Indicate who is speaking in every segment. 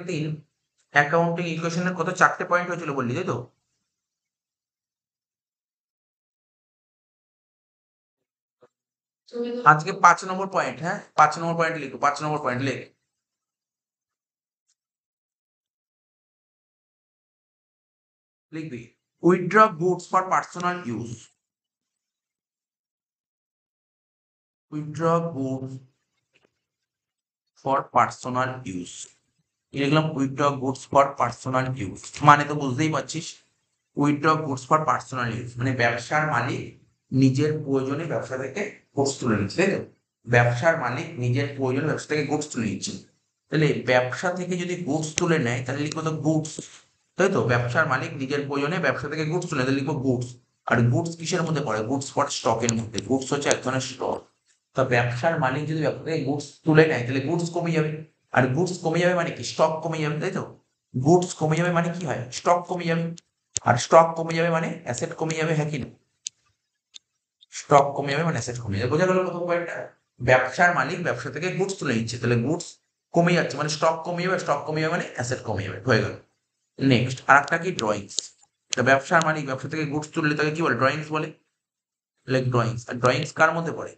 Speaker 1: দিন অ্যাকাউন্টিং ইকুয়েশনের কত 4টে পয়েন্ট হয়েছিল বললি, তাই তো? আজকে 5 নম্বর পয়েন্ট, হ্যাঁ 5 নম্বর পয়েন্ট লিখো, 5 নম্বর পয়েন্ট লেখ। লিখবি withdraw goods for personal use. Withdraw goods for personal use, লিখলাম withdraw goods for personal use, মানে তো বুঝতেই পারছিস withdraw goods for personal use মানে ব্যবসার মালিক নিজের প্রয়োজনে ব্যবসা থেকে গুডস তুলে নিচ্ছে, তাই তো? ব্যবসার মালিক নিজের প্রয়োজনে ব্যবসা থেকে গুডস তুলে নিচ্ছে। তাহলে ব্যবসা থেকে যদি গুডস তুলে নেয় তাহলে লিখবো তো গুডস, তাই তো? ব্যবসার মালিক নিজের প্রয়োজনে ব্যবসা থেকে গুডস তুলে নেয়, তাহলে লিখবো গুডস। আর গুডস কিসের মধ্যে পড়ে? গুডস ফর স্টকের মধ্যে। গুডস হচ্ছে এক ধরনের স্টক। তা ব্যবসার মালিক যদি ব্যবসা থেকে গুডস তুলে নেয় তাহলে গুডস কমে যাবে। আর গুডস কমে যাবে মানে কি? স্টক কমে যাবে, তাই তো? গুডস কমে যাবে মানে কি হয়? স্টক কমে যাবে। আর স্টক কমে যাবে মানে অ্যাসেট কমে যাবে, হ্যাঁ কি না? স্টক কমে যাবে মানে অ্যাসেট কমে যাবে। বোঝা গেল প্রথম পয়েন্টটা? ব্যবসার মালিক ব্যবসা থেকে গুডস তুলে নিচ্ছে, তাহলে গুডস কমে যাচ্ছে মানে স্টক কমে যাবে, স্টক কমে যাবে মানে অ্যাসেট কমে যাবে, হয়ে গেল। নেক্সট আর একটা কি? ড্রয়িংস। ব্যবসার মালিক ব্যবসা থেকে গুডস তুললে তাকে কি বলে? ড্রয়িংস বলে। Like drawings. আর ড্রয়িংস কার মধ্যে পড়ে?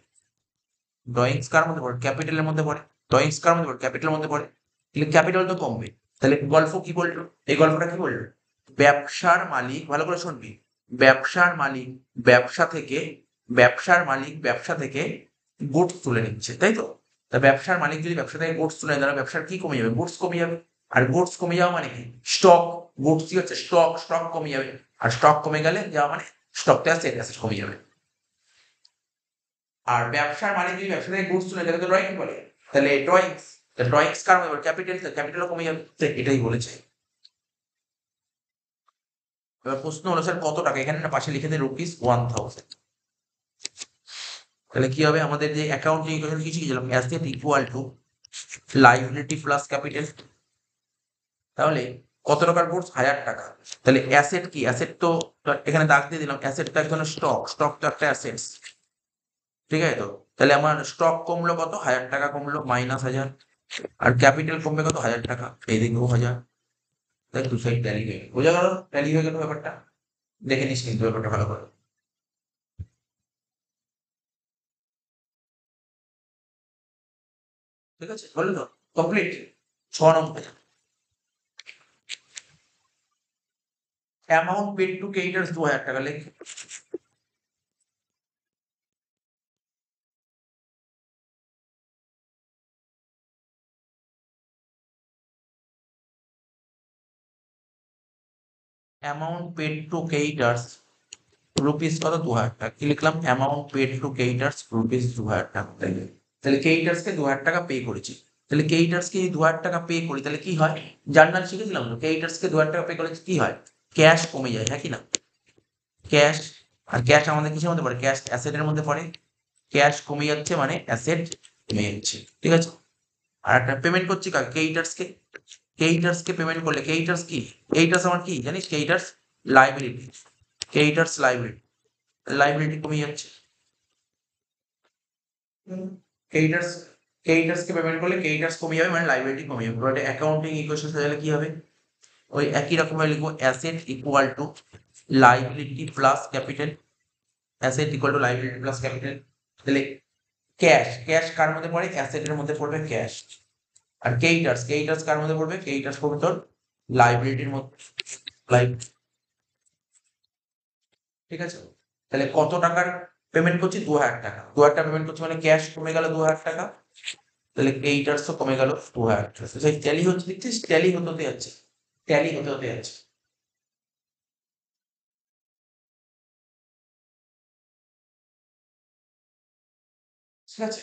Speaker 1: ড্রয়িংস কার মধ্যে পড়ে? ক্যাপিটালের মধ্যে পড়ে। ড্রয়িংস কার মধ্যে পড়ে? ক্যাপিটালের মধ্যে পড়ে। তাহলে ক্যাপিটাল তো কমবে। তাহলে গল্প কি বললো? এই গল্পটা কি বললো? ব্যবসার মালিক, ভালো করে শুনবি, ব্যবসার মালিক ব্যবসা থেকে ব্যবসার মালিক ব্যবসা থেকে গুডস তুলে নিচ্ছে, তাই তো? তা ব্যবসার মালিক যদি ব্যবসা থেকে গুডস তুলে নেয় তাহলে ব্যবসার কি কমে যাবে? গুডস কমে যাবে। আর গুডস কমে যাওয়া মানে কি? স্টক। গুডস কি হচ্ছে? স্টক। স্টক কমে যাবে। আর স্টক কমে গেলে যাওয়া মানে স্টকটা আছে, অ্যাসেট কমে যাবে। আর ব্যবসার মালিক যদি ব্যবসা থেকে গুডস তুলে তাহলে তো ড্রয়িং বলে। তাহলে ড্রয়িংস, ড্রয়িংস কার মধ্যে? ক্যাপিটাল, ক্যাপিটালও কমে যাবে। এটাই বলেছে। এবার প্রশ্ন হলো স্যার কত টাকা, এখানে না পাশে লিখে দেয় রুপিস 1000। তাহলে কি হবে? আমাদের যে অ্যাকাউন্টিং ইকুয়েশন কি শিখেছিলাম, asset equal to liability plus capital. তাহলে কত টাকার গুডস? 1000 টাকা। তাহলে অ্যাসেট কি? অ্যাসেট তো এখানে দাগ দিয়ে দিলাম, অ্যাসেটটা এক ধরনের স্টক, স্টক তো একটা অ্যাসেটস, ঠিক আছে তো? তাহলে আমার স্টক কমলো কত? 1000 টাকা কমলো, -1000। আর ক্যাপিটাল কমবে কত? 1000 টাকা, এইদিকেও 1000। দেখ দু সাইড ট্যালি হয়ে গেল। বোঝা গেল? ট্যালি হয়ে গেল ব্যাপারটা। দেখে নিস কিন্তু ব্যাপারটা ভালো করে। ঠিক আছে, বললো তো? Complete. 6 number. Amount paid to creditors 2000 টাকা, লেখ। Amount paid to creditors rupees কত? 2000 টাকা। কি লিখলাম? Amount paid to creditors rupees 2000 টাকা। তাহলে ক্রেডিটার্সকে 2000 টাকা পে করেছি। তাহলে ক্রেডিটার্সকে 2000 টাকা পে করি তাহলে কি হয়? জার্নাল শিখেছিলাম তো, ক্রেডিটার্সকে 2000 টাকা পে করলে কি হয়? ক্যাশ কমে যায়, হ্যাঁ কি না? ক্যাশ। আর ক্যাশ আমাদের কিসের মধ্যে পড়ে? ক্যাশ অ্যাসেটের মধ্যে পড়ে। ক্যাশ কমে যাচ্ছে মানে অ্যাসেট কমে যাচ্ছে, ঠিক আছে? আর একটা পেমেন্ট করছি কাকে? ক্রেডিটার্সকে। ক্রেডিটার্সকে পেমেন্ট করলে ক্রেডিটার্স কি? ক্রেডিটার্স আমার কি জানিস? Creditors liability. Creditors liability, liability কমে যাচ্ছে। ক্রেডিটার্স, ক্রেডিটার্সকে পেমেন্ট করলে ক্রেডিটার্স কমে যাবে মানে লাইবিলিটি কমে যাবে। এবার অ্যাকাউন্টিং ইকুয়েশন সাজালে কি হবে? ওই একই রকম ভাবে লিখবো, asset equal to liability plus capital. Asset equal to liability plus capital. তাহলে ক্যাশ, ক্যাশ কার মধ্যে পড়ে? অ্যাসেটের মধ্যে পড়বে ক্যাশ। আর ক্রেডিটার্স, ক্রেডিটার্স কার মধ্যে পড়বে? ক্রেডিটার্স পড়বে তোর লাইবিলিটির মধ্যে। লাইভ, ঠিক আছে? তাহলে কত টাকার পেমেন্ট করছি? 2000 টাকা। 2000 টাকা পেমেন্ট করছি মানে ক্যাশ কমে গেল 2000 টাকা। তাহলে ক্রেডিটার্সও কমে গেল 2000 টাকা। সেই ট্যালি হচ্ছে, দেখছিস? ট্যালি হতে হতে যাচ্ছে, ট্যালি হতে হতে যাচ্ছে। ঠিক আছে,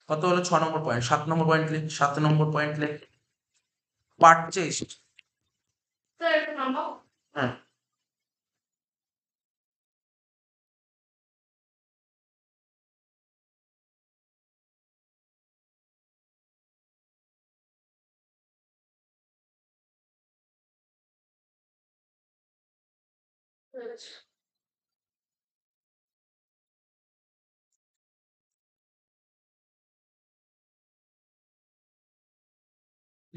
Speaker 1: কত হলো? 6 নম্বর পয়েন্ট। 7 নম্বর পয়েন্ট লেখ, 7 নম্বর পয়েন্ট লেখ। পারচেস্ট। হ্যাঁ।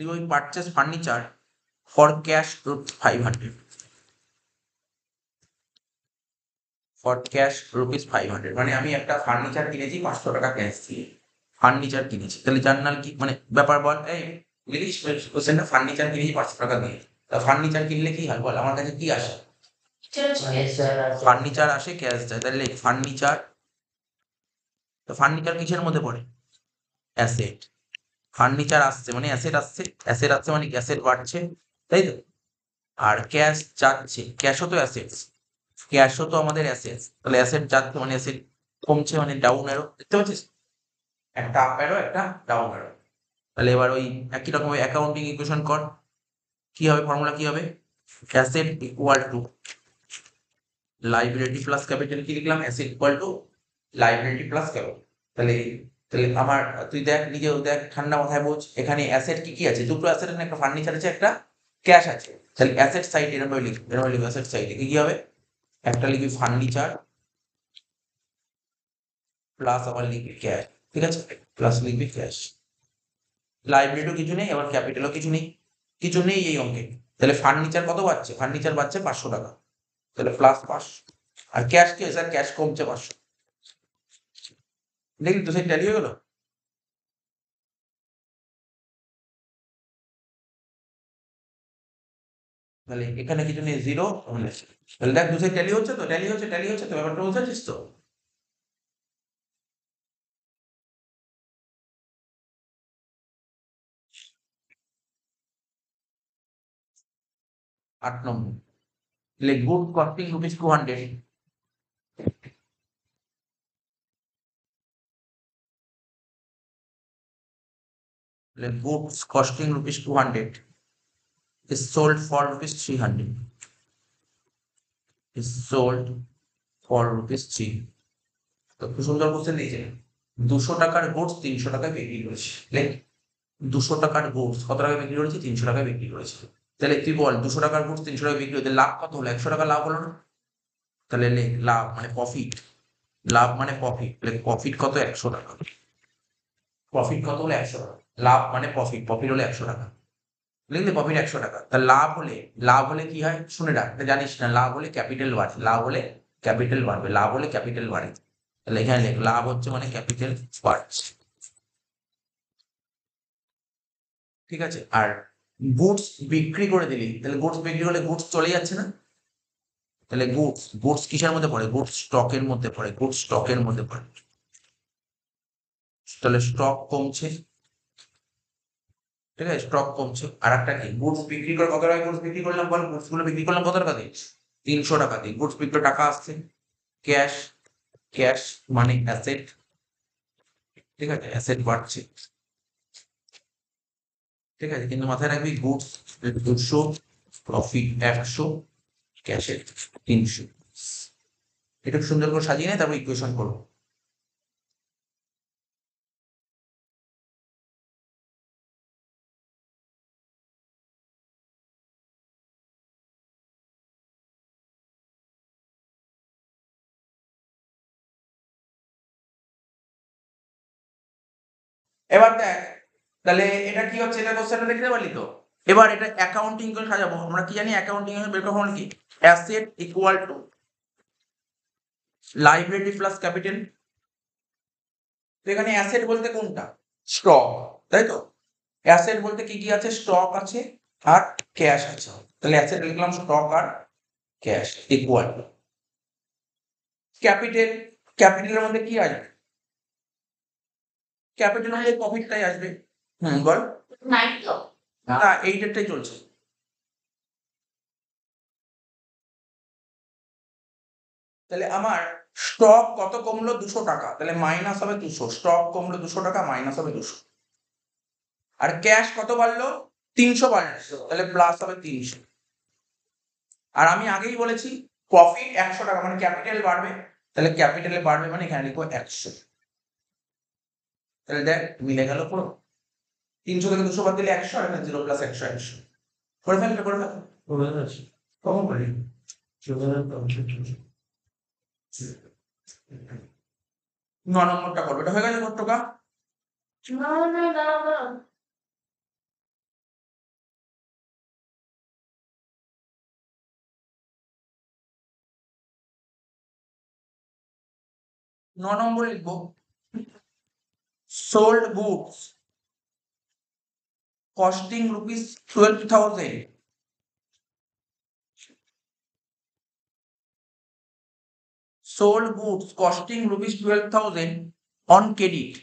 Speaker 1: লিখবো purchase furniture for cash 500, for cash ₹500, মানে আমি একটা ফার্নিচার কিনেছি 500 টাকা ক্যাশ দিয়ে, ফার্নিচার কিনেছি। তাহলে জার্নাল কি মানে ব্যাপার বল, এই লিখিস কোশ্চেনটা, ফার্নিচার কিনেছি 500 টাকা দিয়ে। তা ফার্নিচার কিনলে কি হয় বল, আমার কাছে কি আসে? ফার্নিচার আসে, ক্যাশ যায়। তাহলে ফার্নিচার, তো ফার্নিচার কিসের মধ্যে পড়ে? অ্যাসেট। ফার্নিচার আসছে মানে অ্যাসেট আসছে, অ্যাসেট আসছে মানে অ্যাসেট বাড়ছে, তাই তো। আর ক্যাশ যাচ্ছে, ক্যাশও তো অ্যাসেটস, ক্যাশও তো আমাদের অ্যাসেটস। তাহলে অ্যাসেট যাচ্ছে মানে অ্যাসেট কমছে, মানে ডাউন অ্যারো, দেখতে পাচ্ছিস? একটা আপ অ্যারো, একটা ডাউন অ্যারো। তাহলে এবার ওই একই রকম অ্যাকাউন্টিং ইকুয়েশন কর। কি হবে, ফর্মুলা কি হবে? Asset equal to liability plus capital. কি লিখলাম? Asset equal to liability plus capital. তাহলে তাহলে আমার, তুই দেখ নিজেও দেখ, ঠান্ডা মাথায় বোঝ, এখানে অ্যাসেট কি কি আছে? দুটো অ্যাসেট, একটা ফার্নিচার আছে, একটা ক্যাশ আছে। তাহলে অ্যাসেট সাইড এরকম লিখবি, এরকম লিখবি, অ্যাসেট সাইডে কি কি হবে? একটা লিখবি ফার্নিচার, প্লাস আবার লিখবি ক্যাশ, ঠিক আছে, প্লাস লিখবি ক্যাশ। লাইবিলিটিও কিছু নেই, আবার ক্যাপিটালও কিছু নেই, কিছু নেই এই অঙ্কে। তাহলে ফার্নিচার কত বাড়ছে? ফার্নিচার বাড়ছে 500 টাকা, তাহলে প্লাস 500। আর ক্যাশ কি হয়েছে? ক্যাশ কমছে 500। দেখলি তো, সেই ট্যালি হয়ে গেল। তাহলে এখানে কিছু নেই, জিরো। তাহলে দেখ, দুসে ট্যালি হচ্ছে তো, ট্যালি হচ্ছে, ট্যালি হচ্ছে তো, ব্যাপারটা বুঝতে পারছিস তো? 8 নম্বর, good costing ₹200, goods costing ₹200 is sold for ₹300, is sold for ₹3। তো খুব সুন্দর কোশ্চেন দিয়েছে। 200 টাকার গুডস 300 টাকায় বিক্রি করেছে। লাইক 200 টাকার গুডস কত টাকায় বিক্রি করেছে? 300 টাকায় বিক্রি করেছে। তাহলে তুই বল, 200 টাকার গুডস 300 টাকায় বিক্রি হতে লাভ কত হলো? 100 টাকা লাভ হলো না? তাহলে লাভ মানে প্রফিট, লাভ মানে প্রফিট, প্রফিট কত? 100 টাকা। প্রফিট কত হলো? 100 টাকা। লাভ মানে প্রফিট, প্রফিট হলো 100 টাকা। লিখলে প্রফিট 100 টাকা। তা লাভ হলে, লাভ হলে কি হয় শুনে রাখ, এটা জানিস না? লাভ হলে ক্যাপিটাল বাড়ে, লাভ হলে ক্যাপিটাল বাড়বে, লাভ হলে ক্যাপিটাল বাড়ে। তাহলে এখানে লেখ, লাভ হচ্ছে মানে ক্যাপিটাল বাড়ছে, ঠিক আছে। আর গুডস বিক্রি করে দিলি, তাহলে গুডস বিক্রি করলে গুডস চলে যাচ্ছে না? তাহলে গুডস, গুডস কিসের মধ্যে পড়ে? গুডস স্টকের মধ্যে পড়ে, গুডস স্টকের মধ্যে পড়ে। তাহলে স্টক কমছে, ঠিক আছে, স্টক কমছে। আর একটা কি, গুডস বিক্রি করে কত টাকা গুডস বিক্রি করলাম বল? গুডস গুলো বিক্রি করলাম কত টাকা দিয়ে? 300 টাকা দিয়ে। গুডস বিক্রি করে টাকা আসছে, ক্যাশ, ক্যাশ মানে অ্যাসেট, ঠিক আছে, অ্যাসেট বাড়ছে, ঠিক আছে। কিন্তু মাথায় রাখবি, গুডস 200, প্রফিট 100, ক্যাশের 300। এটা সুন্দর করে সাজিয়ে নেয়, তারপর ইকুয়েশন করবো। এবার দেখ, তাহলে এটা কি হচ্ছে? এটা কোশ্চেনটা দেখতে পারলি তো? এবার এটা অ্যাকাউন্টিং করে সাজাবো। আমরা কি জানি অ্যাকাউন্টিং এর বের করা কি? Asset equal to liability plus capital. তো এখানে অ্যাসেট বলতে কোনটা? স্টক, তাই তো। অ্যাসেট বলতে কি কি আছে? স্টক আছে আর ক্যাশ আছে। তাহলে অ্যাসেট লিখলাম স্টক আর ক্যাশ ইকুয়াল টু ক্যাপিটাল। ক্যাপিটালের মধ্যে কি আসবে? ক্যাপিটাল মধ্যে প্রফিটটাই আসবে। বল। না, এই ডেটটাই চলছে। তাহলে আমার স্টক কত কমলো? 200 টাকা, তাহলে মাইনাস হবে 200। স্টক কমলো 200 টাকা, মাইনাস হবে 200। আর ক্যাশ কত বাড়লো? 300 বাড়লো, তাহলে প্লাস হবে 300। আর আমি আগেই বলেছি প্রফিট 100 টাকা মানে ক্যাপিটাল বাড়বে, তাহলে ক্যাপিটালে বাড়বে মানে এখানে লিখবো 100। তাহলে দেখ মিলে গেল পুরো। 300 থেকে 200 বাদ দিলে 100, আর এখানে 0 প্লাস 100, 100 করে ফেলবে, করে ফেল। করে ফেলছি কখন করি? 9 নম্বরটা করবে, এটা হয়ে গেছে কত টাকা? নম্বর লিখবো sold goods costing rupees 12,000 sold goods costing rupees 12,000 on credit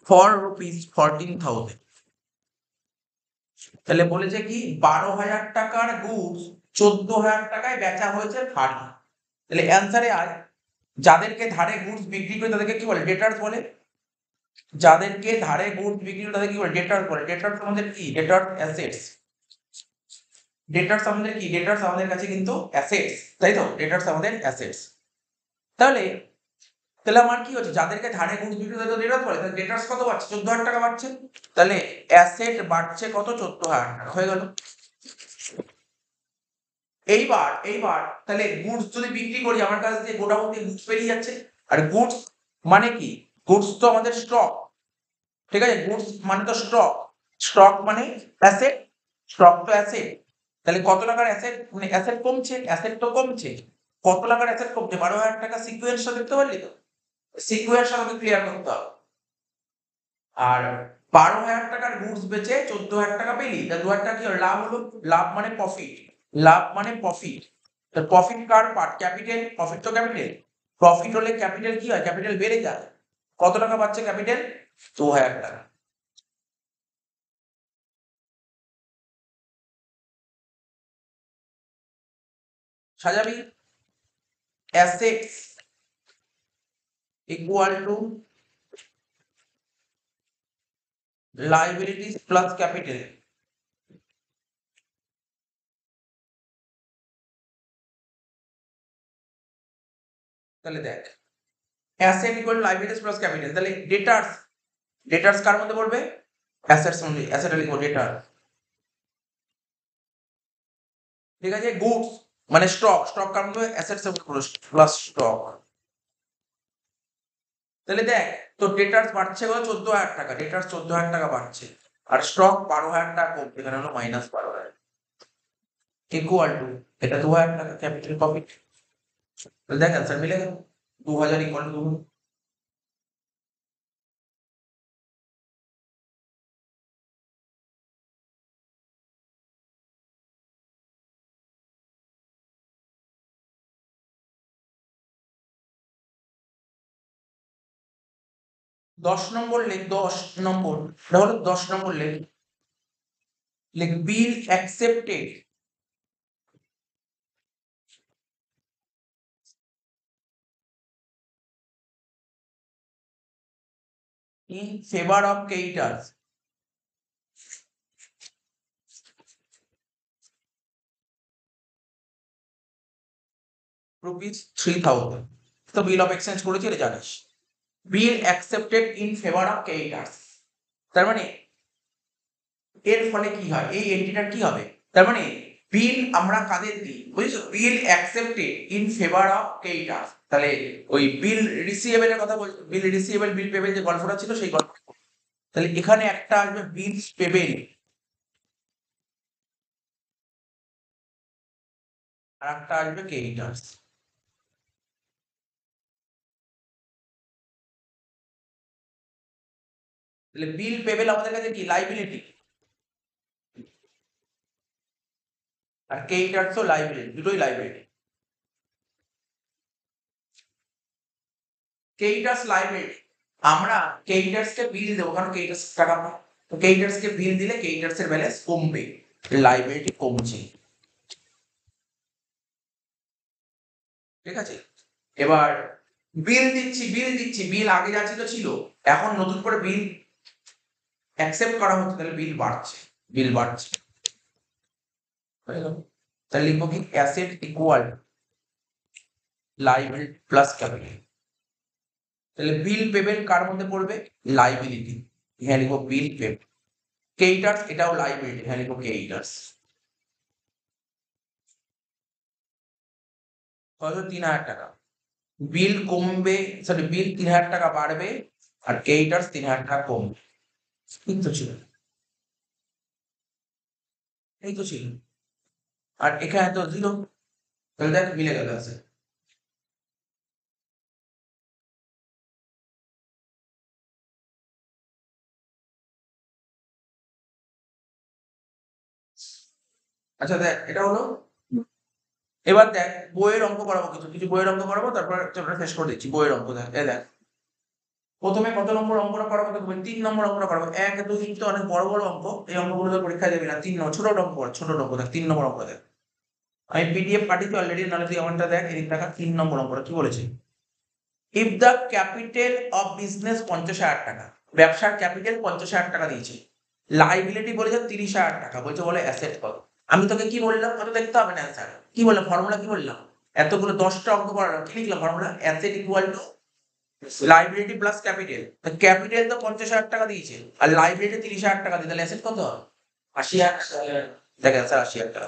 Speaker 1: for rupees 14,000। তাহলে বলেছে কি 12,000 টাকার গুডস 14,000 টাকায় বেচা হয়েছে ধারে। তাহলে অ্যান্সারে আয় যাদেরকে ধারে গুডস বিক্রি করে তাদেরকে কি বলে ডেটার্স বলে। যাদেরকে ধারে গুডস বিক্রি করে তাদেরকে কি বলে ডেটার্স বলে। ডেটার্স আমাদের কি ডেটার্স অ্যাসেটস। ডেটার্স আমাদের কি ডেটার্স আমাদের কাছে কিন্তু অ্যাসেটস, তাই তো ডেটার্স আমাদের অ্যাসেটস। তাহলে আমার কি হচ্ছে যাদেরকে ধারে গুডস বিক্রি করে ডেটার্স বলে তাহলে ডেটার্স কত বাড়ছে 14,000 টাকা বাড়ছে। তাহলে অ্যাসেট বাড়ছে কত 14,000 টাকা হয়ে গেল। এইবার তাহলে গুডস যদি বিক্রি করি আমার কাছে যে গোডাউন থেকে গুডস বেরিয়ে যাচ্ছে। আর গুডস মানে কি গুডস তো আমাদের স্টক, ঠিক আছে গুডস মানে তো স্টক মানে অ্যাসেট, স্টক তো অ্যাসেট। তাহলে কত টাকার অ্যাসেট মানে অ্যাসেট কমছে, অ্যাসেট তো কমছে। কত টাকার অ্যাসেট কমছে 12,000 টাকা। সিকোয়েন্সটা দেখতে পারলি তো, সিকোয়েন্সটা আমাকে ক্লিয়ার করতে হবে। আর 12,000 টাকার গুডস বেচে 14,000 টাকা পেলি, তা 2,000 টাকা কি লাভ হলো। লাভ মানে প্রফিট, লাভ মানে প্রফিট। প্রফিট কার পার্ট ক্যাপিটাল, প্রফিট তো ক্যাপিটাল। প্রফিট হলে ক্যাপিটাল কি হয় ক্যাপিটাল বেড়ে যায়। কত টাকা পাচ্ছে ক্যাপিটাল 2,000 টাকা। সাজাবি assets equal to liabilities plus capital. তাহলে দেখ asset equal to liabilities plus capital. তাহলে ডেটার্স, ডেটার্স কার মধ্যে পড়বে অ্যাসেটস মধ্যে। অ্যাসেট লিখবো ডেটার, ঠিক আছে। গুডস মানে স্টক, স্টক কার মধ্যে অ্যাসেটস প্লাস স্টক। তাহলে দেখ তো ডেটার্স বাড়ছে কত 14,000 টাকা, ডেটার্স 14,000 টাকা বাড়ছে। আর স্টক 12,000 টাকা কমছে, এখানে হলো -12,000 ইকুয়াল টু এটা 2,000 টাকা ক্যাপিটাল প্রফিট। তাহলে দেখ অ্যান্সার মিলে গেল 2,000 ইকুয়াল টু 10 নম্বর লেখ, 10 নম্বর এটা হলো 10 নম্বর লেখ। লেখ বিল accepted in favor of creditors rupees 3,000। তো বিল অফ এক্সচেঞ্জ করেছি এটা জানিস। Bill accepted in favour of creditors, তার মানে এর ফলে কি হয় এই এন্ট্রিটা কি হবে। তার মানে বিল আমরা কাদের দিই বুঝছো, bill accepted in favour of creditors. তাহলে ওই বিল রিসিভেবলের কথা বলছি, বিল রিসিভেবল বিল পেবেল যে গল্পটা ছিল সেই গল্প। তাহলে এখানে একটা আসবে বিল পেবেল আর একটা আসবে ক্রেডিটার্স। তাহলে বিল পেবেল আমাদের কাছে কি লাইবিলিটি, আর ক্রেডিটার্সও লাইবিলিটি, দুটোই লাইবিলিটি। ক্রেডিটার্স লাইবিলিটি আমরা ক্রেডিটার্স কে বিল দেবো কারণ ক্রেডিটার্স টাকা পায়। তো ক্রেডিটার্স কে বিল দিলে ক্রেডিটার্স এর ব্যালেন্স কমবে, লাইবিলিটি কমছে, ঠিক আছে। এবার বিল দিচ্ছি বিল আগে যা ছিল ছিল, এখন নতুন করে বিল অ্যাকসেপ্ট করা হচ্ছে তাহলে বিল বাড়ছে, বিল বাড়ছে হয়ে গেল। তাহলে লিখবো কি asset equal liability plus capital. তাহলে বিল পেবেল কার মধ্যে পড়বে লাইবিলিটি, হ্যাঁ লিখবো বিল পেবেল। ক্রেডিটার্স এটাও লাইবিলিটি, হ্যাঁ লিখবো ক্রেডিটার্স। কত 3,000 টাকা বিল কমবে, সরি বিল 3,000 টাকা বাড়বে আর ক্রেডিটার্স 3,000 টাকা কমবে। এই তো ছিল, এই তো ছিল। আর এখানে তো জিরো, তাহলে দেখ মিলে গেল আছে। আচ্ছা দেখ এটা হলো। এবার দেখ বইয়ের অঙ্ক করাবো, কিছু কিছু বইয়ের অঙ্ক করাবো, তারপর চ্যাপ্টার শেষ করে দিচ্ছি। বইয়ের অঙ্ক দেখ, দেখ প্রথমে কত নম্বর অঙ্কটা করাবো দেখবে, 3 নম্বর অঙ্কটা করাবো। 1 2 3 তো অনেক বড় বড় অঙ্ক, এই অঙ্কগুলো তো পরীক্ষা দেবে না। 3 নম্বর ছোট অঙ্ক কর, ছোট অঙ্ক দেখ, 3 নম্বর অঙ্ক দেখ। আমি পিডিএফ পাঠিয়েছি অলরেডি, নাহলে তুই আমারটা দেখ। এদিক টাকা 3 নম্বর অঙ্কটা কি বলেছে। If the capital of business 50,000 টাকা, ব্যবসার ক্যাপিটাল 50,000 টাকা দিয়েছে, লাইবিলিটি বলেছে 30,000 টাকা, বলছে বলে অ্যাসেট কত। আমি তোকে কি বললাম, কত দেখতে হবে না অ্যান্সার, কি বললাম ফর্মুলা, কি বললাম, এতগুলো 10টা অঙ্ক করালাম, কি লিখলাম formula, asset equal to liability plus capital. Capital তো 50,000 টাকা দিয়েছে, আর লাইবিলিটি 30,000 টাকা দিয়ে, তাহলে অ্যাসেট কত হবে? 80,000। দেখেন স্যার 80,000 টাকা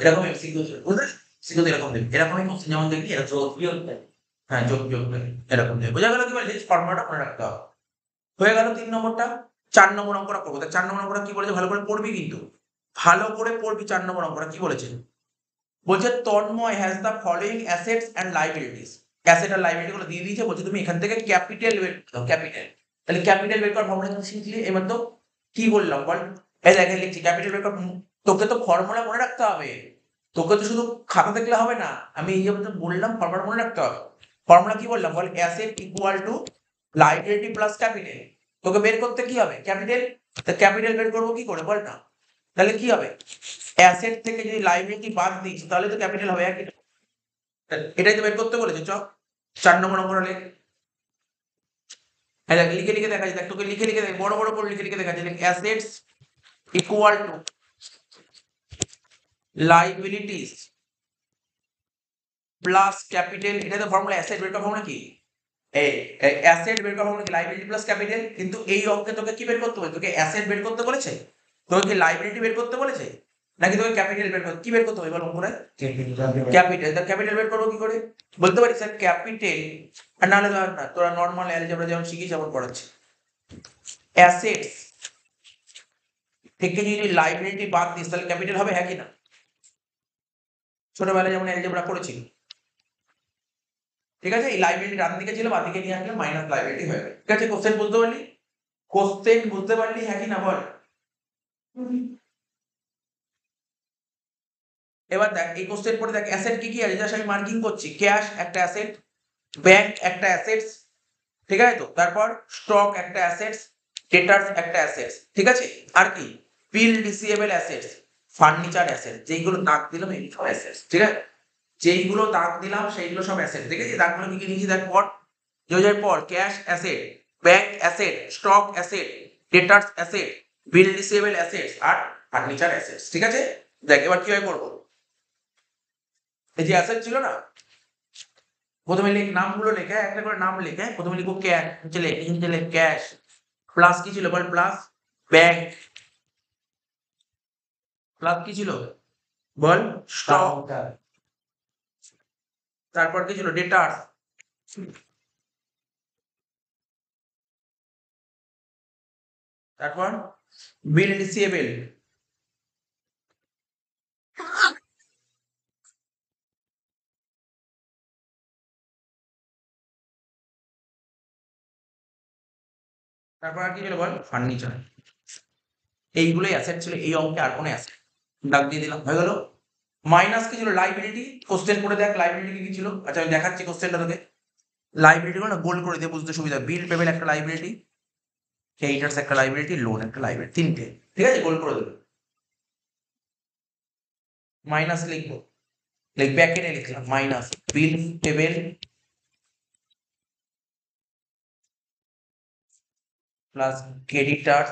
Speaker 1: এরকম এমসিকিউ বুঝলে, সিকিউ এরকম দেবে, এরকমই কোশ্চেন যেমন দেখি এটা যোগ বিয়োগ দেয়। হ্যাঁ যোগ বিয়োগ দেয়, এরকম দেবে। বোঝা গেল কি বলছিস, ফর্মুলাটা মনে রাখতে হবে। হয়ে গেল 3 নম্বরটা। 4 নম্বর অঙ্কটা করবো। তা 4 নম্বর অঙ্কটা কি বলেছে, ভালো করে পড়বি কিন্তু, ভালো করে পড়বি। 4 নম্বর অঙ্কটা কি বলেছে, বলছে Tanmoy has the following assets and liabilities. Asset আর লাইবিলিটি গুলো দিয়ে দিয়েছে, বলছে তুমি এখান থেকে ক্যাপিটাল বের করো, ক্যাপিটাল। তাহলে ক্যাপিটাল বের করার ফর্মুলা শিখলি, এবার তো কি বললাম বল, এই দেখে লিখছি ক্যাপিটাল বের কর। তোকে তো ফর্মুলা মনে রাখতে হবে, তোকে তো শুধু খাতা দেখলে হবে না, আমি এই যে বললাম ফর্মুলা মনে রাখতে হবে। ফর্মুলা কি বললাম বল, asset equal to liability plus capital. তোকে বের করতে কি হবে, ক্যাপিটাল। তা ক্যাপিটাল বের করবো কি করে বল না, তাহলে কি হবে, অ্যাসেট থেকে যদি লাইবিলিটি বাদ দিচ্ছি তাহলে তো ক্যাপিটাল হবে একই। এটাই তো বের করতে বলেছে। চ 4 নম্বর অঙ্কটা লেখ। হ্যাঁ দেখ লিখে লিখে দেখা যায়, দেখ তোকে লিখে লিখে দেখ, বড় বড় করে লিখে লিখে দেখা যায়। Assets equal to liabilities plus capital. এটা তো ফর্মুলা, অ্যাসেট বের করার ফর্মুলা কি, অ্যাসেট বের করার ফর্মুলা কি, লাইবিলিটি প্লাস ক্যাপিটাল। কিন্তু এই অঙ্কে তোকে কি বের করতে বলেছে, তোকে অ্যাসেট বের করতে বলেছে, তোকে কি লাইবিলিটি বের করতে বলেছে, নাকি তোকে ক্যাপিটাল বের করতে, কি বের করতে হবে বল অঙ্কটা, ক্যাপিটাল। তা ক্যাপিটাল বের করবো কি করে, বলতে পারি স্যার ক্যাপিটাল, আর নাহলে ধর না তোরা নর্মাল অ্যালজেব্রা যেমন শিখিস যেমন পড়াচ্ছি, অ্যাসেটস থেকে যদি লাইবিলিটি বাদ দিস তাহলে ক্যাপিটাল হবে, হ্যাঁ কি না, ছোটবেলায় যেমন অ্যালজেব্রা করেছি। ঠিক আছে, এই লাইবিলিটি ডান দিকে ছিল, বাঁ দিকে নিয়ে আসলে মাইনাস লাইবিলিটি হয়ে গেল। ঠিক আছে, কোশ্চেন বুঝতে পারলি, কোশ্চেন বুঝতে পারলি, হ্যাঁ কি না বল। এবার দেখ এই কোশ্চেন পড়ে দেখ অ্যাসেট কি কি আছে, জাস্ট আমি মার্কিং করছি। ক্যাশ একটা অ্যাসেট, ব্যাংক একটা অ্যাসেটস, ঠিক আছে তো, তারপর স্টক একটা অ্যাসেটস, ডেটার্স একটা অ্যাসেটস, ঠিক আছে। আর কি, বিল রিসিভেবল অ্যাসেটস, ফার্নিচার অ্যাসেট, যেইগুলো দাগ দিলাম এই সব অ্যাসেটস, ঠিক আছে। যেইগুলো দাগ দিলাম সেইগুলো সব অ্যাসেট, ঠিক আছে। দাগগুলো কি কি নিয়েছি দেখ, পর যোজের পর cash asset, bank asset, stock asset, debtors asset, bill receivable assets আর ফার্নিচার অ্যাসেটস, ঠিক আছে। দেখ এবার কিভাবে করবো, এই যে অ্যাসেট ছিল না, প্রথমে লিখ নামগুলো লেখে, একটা করে নাম লেখে, প্রথমে লিখবো ক্যাশ, নিচে লেখ, নিচে লেখ ক্যাশ, প্লাস কি ছিল বল, প্লাস ব্যাংক, প্লাস কি ছিল বল, স্টক, তারপর কি ছিল ডেটার্স, তারপর বিল রিসিভেবল, তারপর আর কি ছিল বল, ফার্নিচার। এইগুলোই অ্যাসেট ছিল এই অঙ্কে, আর কোনো অ্যাসেট, দাগ দিয়ে দিলাম, হয়ে গেল। মাইনাস কি ছিল, লাইবিলিটি। কোশ্চেন করে দেখ লাইবিলিটি কি ছিল। আচ্ছা আমি দেখাচ্ছি কোশ্চেনটা তোকে, লাইবিলিটি গুলো না গোল করে দিয়ে বুঝতে সুবিধা। বিল পেমেন্ট একটা লাইবিলিটি, ক্রেডিটার্স একটা লাইবিলিটি, লোন একটা লাইবিলিটি, তিনটে, ঠিক আছে, গোল করে দেবে। মাইনাস লিখবো, লিখ ব্যাকেটে লিখলাম মাইনাস বিল পেবেল প্লাস ক্রেডিটার্স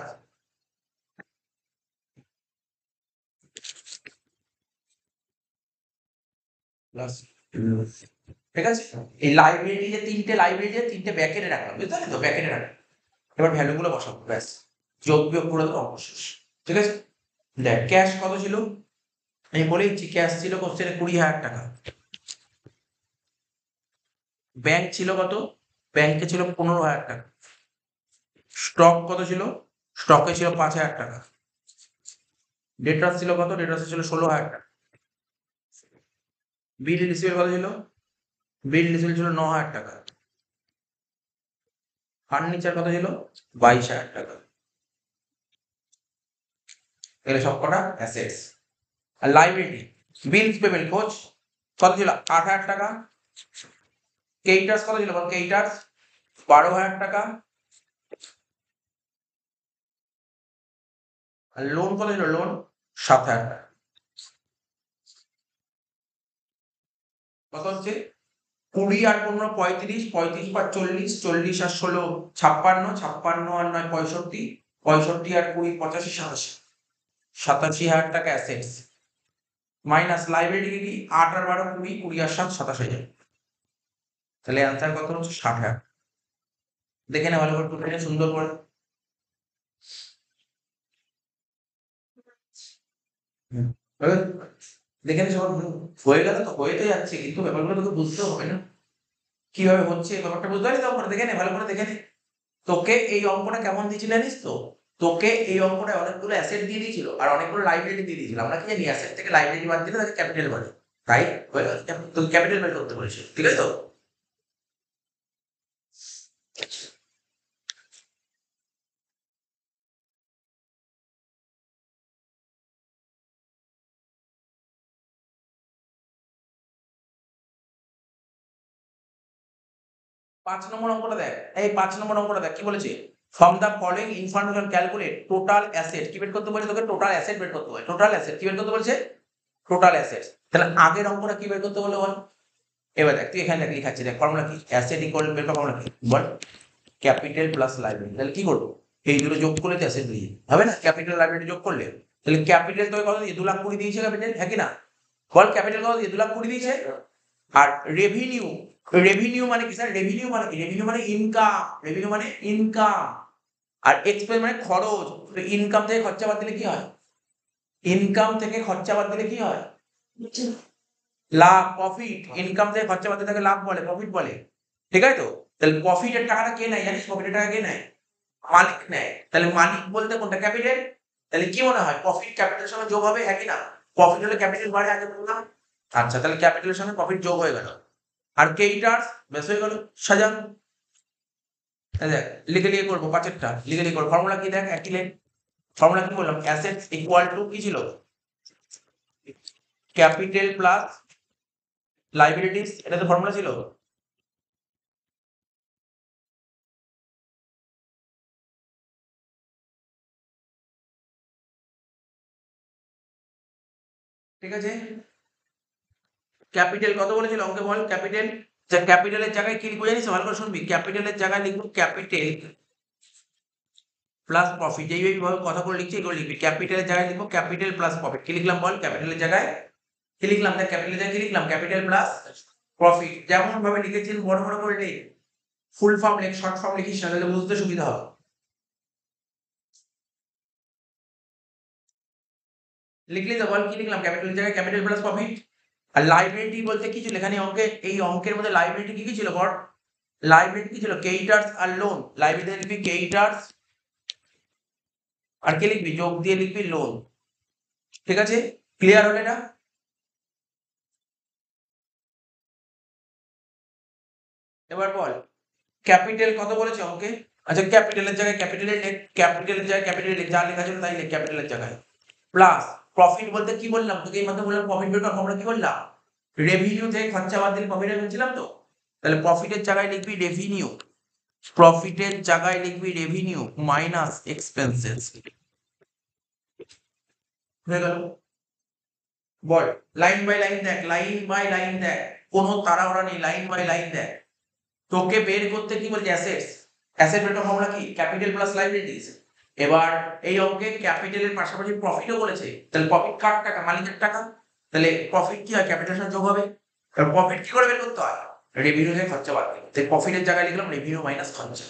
Speaker 1: প্লাস, ঠিক আছে। এই লাইব্রেরি যে তিনটে লাইব্রেরি যে তিনটে ব্যাকেটে রাখলাম, বুঝতে পারলি তো, ব্যাকেটে রাখলাম। এবার ভ্যালু গুলো বসাবো, ব্যাস যোগ বিয়োগ করে দেবো, অবশেষ, ঠিক আছে। দেখ ক্যাশ কত ছিল, আমি বলে দিচ্ছি, ক্যাশ ছিল কোশ্চেনে 20,000 টাকা। ব্যাংক ছিল কত, ব্যাংকে ছিল 15,000 টাকা। স্টক কত ছিল, স্টকে ছিল 5,000 টাকা। ডেটার্স ছিল কত, ডেটার্স ছিল 16,000 টাকা। বিল রিসিভেবল কত ছিল? বিল রিসিভেবল ছিল 9,000 টাকা। ফার্নিচার কত ছিল? 22,000 টাকা। এগুলো সব কটা অ্যাসেটস। আর লাইবিলিটি বিলস পেমেন্ট কোচ কত ছিল? 8,000 টাকা। কেইটার্স কত ছিল? কেইটার্স 12,000 টাকা। আর লোন কত ছিল? লোন 7,000 টাকা। কত হচ্ছে? 20 আর 15 35, 35 আর 40, 40 আর 16 56, 56 আর 9 65, 65 আর 20 85, 87, 87,000 টাকা অ্যাসেটস মাইনাস লাইবিলিটি কি 8 আর 12 20, 20 আর 7 27,000। তাহলে অ্যান্সার কত হচ্ছে? 60,000। দেখে না ভালো করে সুন্দর করে। দেখে নে সবার হয়ে গেল তো, হয়ে তো যাচ্ছে, কিন্তু ব্যাপারগুলো তোকে বুঝতে হবে না কিভাবে হচ্ছে ব্যাপারটা, বুঝতে পারলি তো? দেখে নে ভালো করে দেখে নে। তোকে এই অঙ্কটা কেমন দিয়েছিল জানিস তো? তোকে এই অঙ্কটা অনেকগুলো অ্যাসেট দিয়ে দিয়েছিল আর অনেকগুলো লাইবিলিটি দিয়ে দিয়েছিল। আমরা কি জানি? অ্যাসেট থেকে লাইবিলিটি বাদ দিলে তাকে ক্যাপিটাল বলে, তাই তোকে ক্যাপিটাল বের করতে বলেছে, ঠিক আছে তো? 5 নম্বর অঙ্কটা দেখ। এই 5 নম্বর অঙ্কটা দেখ কি বলেছে? From the following information calculate total asset. কি বের করতে বলেছে তোকে? টোটাল অ্যাসেট বের করতে বলে। টোটাল অ্যাসেট কি বের করতে বলেছে? Total asset. তাহলে আগের অঙ্কটা কি বের করতে বলে বল? এবার দেখ, তুই এখানে দেখ লিখাচ্ছি, দেখ ফর্মুলা কি? অ্যাসেট ইকুয়াল বের করা ফর্মুলা কি বল? Capital plus liability. তাহলে কি করবো? এই দুটো যোগ করলে তো অ্যাসেট দিয়ে হবে না? ক্যাপিটাল লাইবিলিটি যোগ করলে। তাহলে ক্যাপিটাল তোকে কত দিয়ে? 2,20,000 দিয়েছে ক্যাপিটাল, হ্যাঁ কি না? বল ক্যাপিটাল কত দিয়ে? 2,20,000 দিয়েছে। আর রেভিনিউ, রেভিনিউ মানে কি স্যার? রেভিনিউ মানে কি? রেভিনিউ মানে ইনকাম, রেভিনিউ মানে ইনকাম। আর এক্সপেন্স মানে খরচ। ইনকাম থেকে খরচা বাদ দিলে কি হয়? ইনকাম থেকে খরচা বাদ দিলে কি হয়? লাভ, প্রফিট। ইনকাম থেকে খরচা বাদ দিলে তাকে লাভ বলে, প্রফিট বলে, ঠিক আছে তো? তাহলে প্রফিটের টাকাটা কে নেয় জানিস? প্রফিটের টাকা কে নেয়? মালিক নেয়। তাহলে মালিক বলতে কোনটা? ক্যাপিটাল। তাহলে কি মনে হয় প্রফিট ক্যাপিটালের সঙ্গে যোগ হবে, একই না? প্রফিট হলে ক্যাপিটাল বাড়ে, আগে বললাম। আচ্ছা, তাহলে ক্যাপিটালের সঙ্গে প্রফিট যোগ হয়ে গেল। আর ক্রেডিটার্স বেশ হয়ে গেল, সাজা। দেখ লিখে লিখে করবো, পাঁচেরটা লিখে লিখে করবো। ফর্মুলা কি দেখ, একই লেখ। ফর্মুলা কি বললাম? অ্যাসেটস ইকুয়াল টু কি ছিল? ক্যাপিটাল প্লাস লাইবিলিটিস, এটা তো ফর্মুলা ছিল। ঠিক আছে, ক্যাপিটাল কত বলেছিল অঙ্কে বল? ক্যাপিটাল, ক্যাপিটালের জায়গায় কি লিখবো জানিস? ভালো করে শুনবি। ক্যাপিটালের জায়গায় লিখবো ক্যাপিটাল প্লাস প্রফিট। এইভাবে কথা বলে লিখছি, এগুলো লিখবি। ক্যাপিটালের জায়গায় লিখবো ক্যাপিটাল প্লাস প্রফিট। কি লিখলাম বল? ক্যাপিটালের জায়গায় কি লিখলাম? দেখ ক্যাপিটালের জায়গায় কি লিখলাম? Capital plus profit. যেমন ভাবে লিখেছেন বড় বড় করে লিখ, ফুল ফর্ম লিখ, শর্ট ফর্ম লিখিস না, তাহলে বুঝতে সুবিধা হবে। লিখলি তো? বল কি লিখলাম? ক্যাপিটালের জায়গায় ক্যাপিটাল প্লাস প্রফিট। আর লাইবিলিটি বলতে কি ছিল এখানে অঙ্কে? এই অঙ্কের মধ্যে লাইবিলিটি কি কি ছিল বল? লাইবিলিটি কি ছিল? ক্রেডিটার্স আর লোন। লাইবিলিটি লিখবি ক্রেডিটার্স, আর কি লিখবি? যোগ দিয়ে লিখবি লোন। ঠিক আছে, ক্লিয়ার হলো এটা? এবার বল ক্যাপিটাল কত বলেছে অঙ্কে? আচ্ছা, ক্যাপিটালের জায়গায় ক্যাপিটালের লেখ, ক্যাপিটালের জায়গায় ক্যাপিটাল লেখ, যা লেখা ছিল তাই লেখ ক্যাপিটালের জায়গায়। প্লাস প্রফিট বলতে কি বললাম তোকে? এই মাত্র বললাম প্রফিট বের কর। আমরা কি বললাম? রেভিনিউ থেকে খরচা বাদ দিলে প্রফিট বলছিলাম তো। তাহলে প্রফিটের জায়গায় লিখবি রেভিনিউ, প্রফিটের জায়গায় লিখবি রেভিনিউ মাইনাস এক্সপেন্সেস। হয়ে গেল? বল লাইন বাই লাইন দেখ, লাইন বাই লাইন দেখ, কোনো তাড়াহুড়া নেই, লাইন বাই লাইন দেখ। তোকে বের করতে কি বলছে? অ্যাসেটস। অ্যাসেট বের করার ফর্মুলা কি? Capital plus liabilities. এবার এই অঙ্কে ক্যাপিটালের পাশাপাশি প্রফিটও বলেছে। তাহলে প্রফিট কার টাকা? মালিকের টাকা। তাহলে প্রফিট কি হয়? ক্যাপিটালের সাথে যোগ হবে। এবার প্রফিট কি করে বের করতে হয়? রেভিনিউ থেকে খরচা বাদ দিতে। তাই প্রফিটের জায়গায় লিখলাম রেভিনিউ মাইনাস খরচা।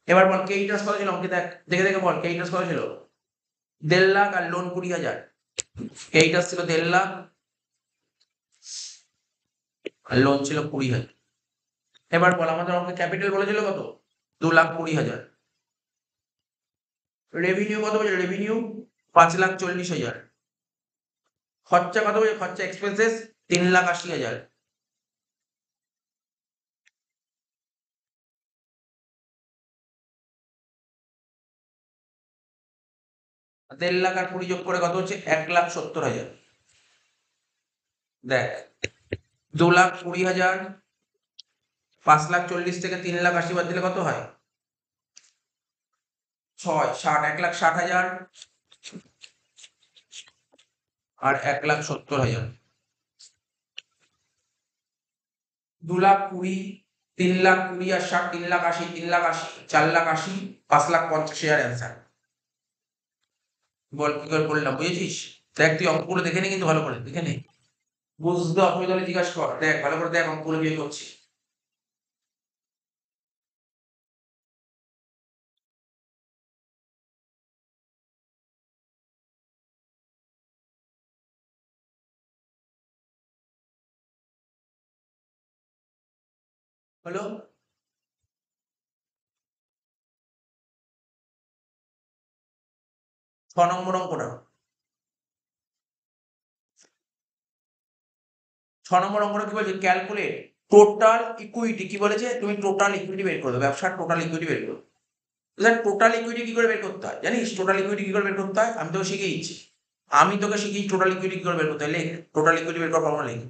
Speaker 1: এবার বল কে ইন্টারেস্ট কত ছিল অঙ্কে? দেখ দেখে দেখে বল কে ইন্টারেস্ট কত ছিল? 1,50,000 আর লোন 20,000। কে ইন্টারেস্ট ছিল 1,50,000 আর লোন ছিল 20,000। এবার বল আমাদের অঙ্কে ক্যাপিটাল বলেছিল কত? 2,20,000। রেভিনিউ কত বলছে? রেভিনিউ 5,40,000। খরচা কত বলছে? খরচা এক্সপেন্সেস 3,80,000। দেড় লাখ আর 20 যোগ করে কত হচ্ছে? 1,70,000। দেখ, 2,20,000, 5,40,000 থেকে 3,80,000 বাদ দিলে কত হয়? 6, 60, 1,60,000 আর 1,70,000। 2,20,000, 3,20,000 আর 60, 3,80,000, 3,80,000, 4,80,000, 5,50,000 অ্যান্সার। বল কি করে করলাম, বুঝেছিস? দেখ তুই অঙ্কগুলো দেখে নে, কিন্তু ভালো করে দেখে নে, বুঝতে অসুবিধা হলে জিজ্ঞাসা কর। দেখ ভালো করে দেখ অঙ্কগুলো কি করছি। হলো? 6 নম্বর অঙ্কটা। 6 নম্বর অঙ্কটা কি বলছে? Calculate total equity. কি বলেছে? তুমি টোটাল ইকুইটি বের করবে, ব্যবসার টোটাল ইকুইটি বের করবে। টোটাল ইকুইটি কি করে বের করতে হয় জানিস? টোটাল ইকুইটি কি করে বের করতে হয় আমি তোকে শিখিয়ে দিচ্ছি। টোটাল ইকুইটি কি করে বের করতে হয়। লেখ টোটাল ইকুইটি বের করার ফর্মুলা লেখ।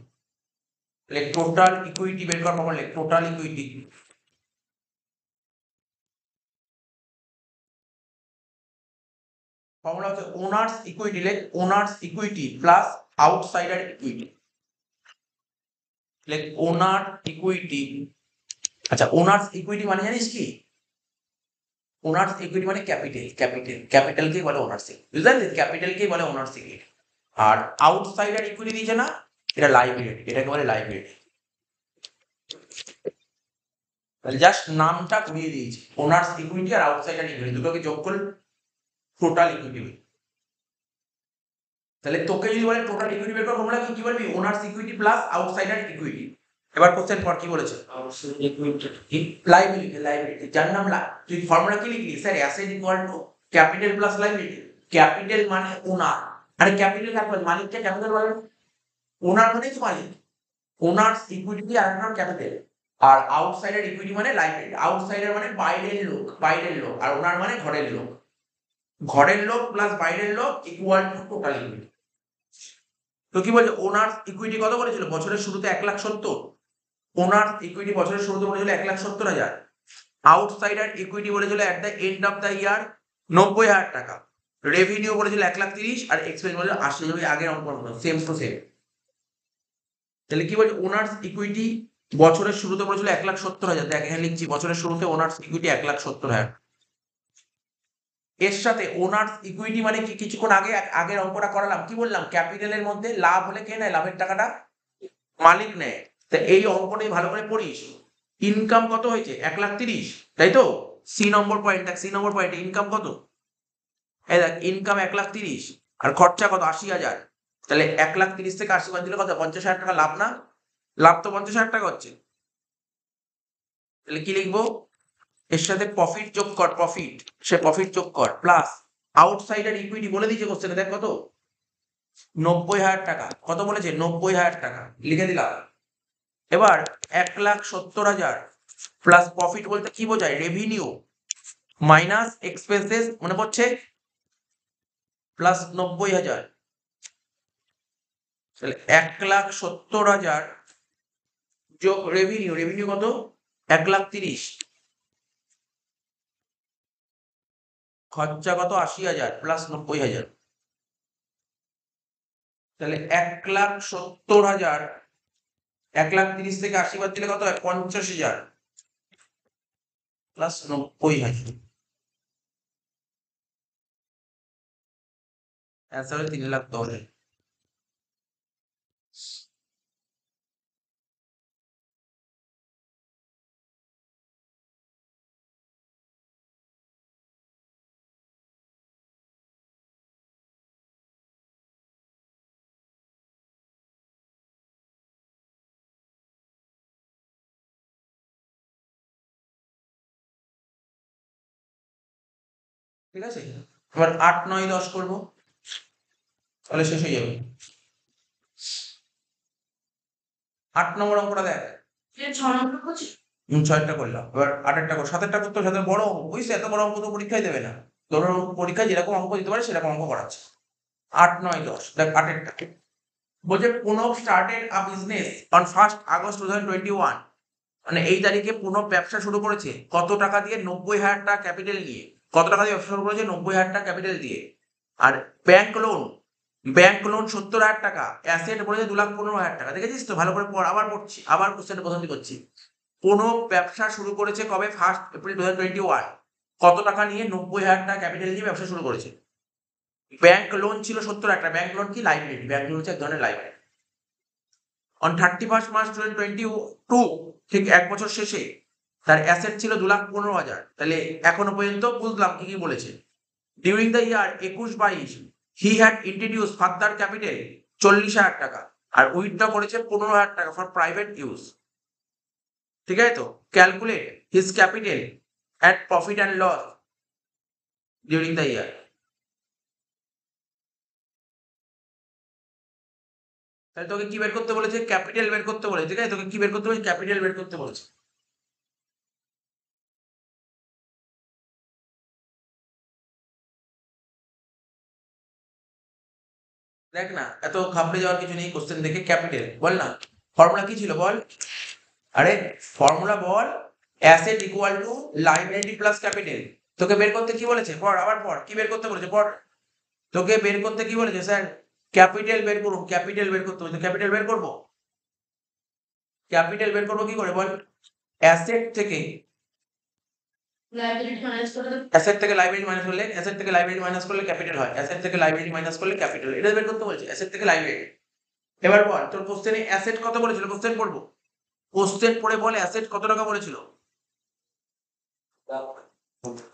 Speaker 1: লেখ টোটাল ইকুইটি বের করার ফর্মুলা লেখ। টোটাল ইকুইটি ফর্মুলা হচ্ছে ওনার্স ইকুইটি। লেখ owners equity plus outsider equity. লেখ ওনার ইকুইটি। আচ্ছা, ওনার্স ইকুইটি মানে জানিস কি? ওনার্স ইকুইটি মানে ক্যাপিটালকেই বলে ওনার্স ইকুইটি, বুঝলেন? ক্যাপিটালকেই বলে ওনার্স ইকুইটি। আর আউটসাইডার ইকুইটি দিয়েছে না, এটা লাইবিলিটি, এটাকে বলে লাইবিলিটি। তাহলে জাস্ট নামটা ঘুরিয়ে দিয়েছি, ওনার্স ইকুইটি আর আউটসাইডার ইকুইটি দুটোকে যোগ করে টোটাল ইকুইটি। তাহলে তোকে যদি বলে টোটাল ইকুইটি বের কর, ফর্মুলা কি বলবি? Owner's equity plus outsider equity. এবার কোশ্চেন পর কি বলেছে? লাইবিলিটি যার নাম তুই ফর্মুলা কি লিখলি? Sir asset equal to capital plus liability. Capital মানে ওনার, আরে ক্যাপিটাল কাকে বলে? মালিককে ক্যাপিটাল বলে। ওনার মানেই তো মালিক। ওনার্স ইকুইটি আর নাম ক্যাপিটাল। আর আউটসাইডার ইকুইটি মানে লাইবিলিটি। আউটসাইডার মানে বাইরের লোক, আর ওনার মানে ঘরের লোক। ঘরের লোক প্লাস বাইরের লোক ইকুয়াল টু টোটাল ইকুইটি। তো কি বলছে? ওনার্স ইকুইটি কত বলেছিল? বছরের শুরুতে 1,70,000। ওনার্স ইকুইটি বছরের শুরুতে বলেছিল 1,70,000। আউটসাইডার ইকুইটি বলেছিল at the end of the year 90,000 টাকা। রেভিনিউ বলেছিল 1,30,000 আর এক্সপেন্স বলেছিল 80,000। আগের অঙ্ক সেম টু সেম। তাহলে কি বলছে? ওনার্স ইকুইটি বছরের শুরুতে বলেছিল 1,70,000। দেখ এখানে লিখছি, বছরের শুরুতে ওনার্স ইকুইটি 1,70,000। এর সাথে ওনার্স ইকুইটি মানে কি? কিছুক্ষণ আগে আগের অঙ্কটা করালাম, কি বললাম? ক্যাপিটালের মধ্যে লাভ হলে কে নেয়? লাভের টাকাটা মালিক নেয়। তা এই অঙ্কটাই ভালো করে পড়িস। ইনকাম কত হয়েছে? 1,30,000, তাই তো? সি নম্বর পয়েন্ট, দেখ সি নম্বর পয়েন্টে ইনকাম কত? এই দেখ ইনকাম 1,30,000 আর খরচা কত? 80,000। তাহলে 1,30,000 থেকে 80 বাদ দিলে কত? 50,000 টাকা লাভ না? লাভ তো 50,000 টাকা হচ্ছে। তাহলে কি লিখবো? এর সাথে প্রফিট যোগ কর, প্রফিট যোগ কর প্লাস আউটসাইডার ইকুইটি বলে দিয়েছে কোশ্চেনে, দেখ কত? 90,000 টাকা। কত বলেছে? 90,000 টাকা, লিখে দিলাম। এবার 1,70,000 প্লাস প্রফিট বলতে কি বোঝায়? রেভিনিউ মাইনাস এক্সপেন্সেস, মনে পড়ছে? প্লাস 90,000। তাহলে 1,70,000 যোগ রেভিনিউ কত? 1,30,000। খরচা কত? 80,000 প্লাস 90,000। তাহলে 1,70,000 1,30,000 থেকে 80 বাদ দিলে কত হয়? 50,000 প্লাস 90,000। অ্যান্সার হলো 3,10,000। ঠিক আছে, এবার 8, 9, 10 করবো, তাহলে শেষ হয়ে যাবে। 8 নম্বর অঙ্কটা দেখ। 6টা করলাম, এবার 8টা কর, 7টা করতে হবে, 7 বড় অঙ্ক, বুঝছিস? এত বড় অঙ্ক তো পরীক্ষায় দেবে না। ধরো পরীক্ষায় যেরকম অঙ্ক দিতে পারে সেরকম অঙ্ক করাচ্ছে। 8, 9, 10 দেখ 8এরটা বলছে Pranab started a business on 1st August 2021, মানে এই তারিখে প্রণব ব্যবসা শুরু করেছে কত টাকা দিয়ে? 90,000 টাকা ক্যাপিটাল নিয়ে। কত টাকা দিয়ে ব্যবসা শুরু করেছে? 90,000 টাকা ক্যাপিটাল দিয়ে। আর ব্যাংক লোন 70,000 টাকা, অ্যাসেট বলেছে 2,15,000 টাকা। দেখেছিস তো? ভালো করে পড়, আবার পড়ছি, আবার কোশ্চেনটা প্রথম থেকে করছি। প্রণব ব্যবসা শুরু করেছে কবে? 1st April 2021। কত টাকা নিয়ে? 90,000 টাকা ক্যাপিটাল নিয়ে ব্যবসা শুরু করেছে। ব্যাংক লোন ছিল 70,000 টাকা। ব্যাংক লোন কি? লাইবিলিটি। ব্যাংক লোন হচ্ছে এক ধরনের লাইবিলিটি। অন 31st March 2022, ঠিক 1 বছর শেষে তার অ্যাসেট ছিল 2,15,000। তাহলে এখনো পর্যন্ত বুঝলাম কি কি বলেছে। During the year 21-22 he had introduce further capital 40,000 টাকা, আর উইথড্র করেছে 15,000 টাকা ফর প্রাইভেট ইউজ। ঠিক আছে তো? Calculate his capital at profit and loss during the year. তাহলে তোকে কি বের করতে বলেছে? ক্যাপিটাল বের করতে বলেছে। ঠিক আছে? তোকে কি বের করতে বলেছে? ক্যাপিটাল বের করতে বলেছে। দেখ না, এত ঘাবড়ে যাওয়ার কিছু নেই। কোশ্চেন দেখে ক্যাপিটাল বল না। ফর্মুলা কি ছিল বল? আরে formula ball, asset equal to liability plus capital. তোকে বের করতে কি বলেছে? পড়, আবার পড়, কি বের করতে বলেছে পড়। তোকে বের করতে কি বলেছে? স্যার ক্যাপিটাল বের করুন, ক্যাপিটাল বের করতে বলেছে। ক্যাপিটাল বের করবো, ক্যাপিটাল বের করবো কি করে বল? অ্যাসেট থেকে অ্যাসেট থেকে লাইবিলিটি মাইনাস করলে, অ্যাসেট থেকে লাইবিলিটি মাইনাস করলে ক্যাপিটাল হয়। অ্যাসেট থেকে লাইবিলিটি মাইনাস করলে ক্যাপিটাল, এটা বের করতে বলছে, অ্যাসেট থেকে লাইবিলিটি। এবার বল তোর কোশ্চেনে অ্যাসেট কত বলেছিল? কোশ্চেন পড়বো, কোশ্চেন পড়ে বল অ্যাসেট কত টাকা বলেছিল।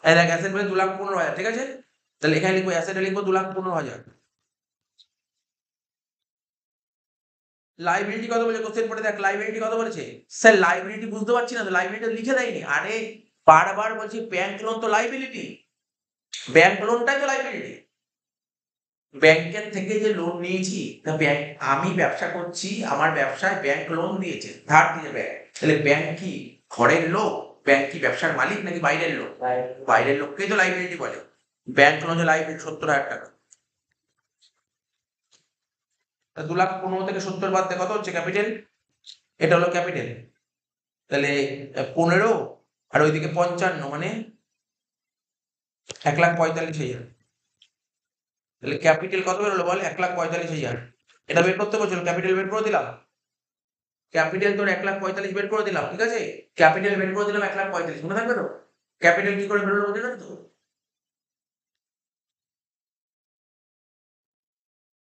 Speaker 1: এই দেখ অ্যাসেট বলে 2,15,000। ঠিক আছে? তাহলে এখানে লিখবো অ্যাসেটে লিখবো 2,15,000। লাইবিলিটি কত বলেছে? কোশ্চেন পড়ে দেখ লাইবিলিটি কত বলেছে। স্যার লাইবিলিটি বুঝতে পারছি না তো, লাইবিলিটি লিখে দেয়নি। আরে বারবার বলছি ব্যাংক লোন তো লাইবিলিটি, ব্যাংক লোনটাই তো লাইবিলিটি। ব্যাংকের থেকে যে লোন নিয়েছি, তা ব্যাংক, আমি ব্যবসা করছি, আমার ব্যবসায় ব্যাংক লোন দিয়েছে, ধার দিয়ে ব্যাংক। তাহলে ব্যাংক কি ঘরের লোক? ব্যাংক কি ব্যবসার মালিক নাকি বাইরের লোক? বাইরের লোককেই তো লাইবিলিটি বলে। ব্যাংক লোন যে লাইবিলিটি 70,000 টাকা। 2,15,000 থেকে 70 বাদ দিয়ে কত হচ্ছে ক্যাপিটাল? এটা হলো ক্যাপিটাল। তাহলে 15 আর ওইদিকে 55, মানে 1,45,000। তাহলে ক্যাপিটাল কত বের হলো বল? 1,45,000। এটা বের করতে বলছিল, ক্যাপিটাল বের করে দিলাম। ক্যাপিটাল তোর 1,45,000 বের করে দিলাম। ঠিক আছে? ক্যাপিটাল বের করে দিলাম 1,45,000, মনে থাকবে তো? ক্যাপিটাল কি করে বের হলো বুঝে তো?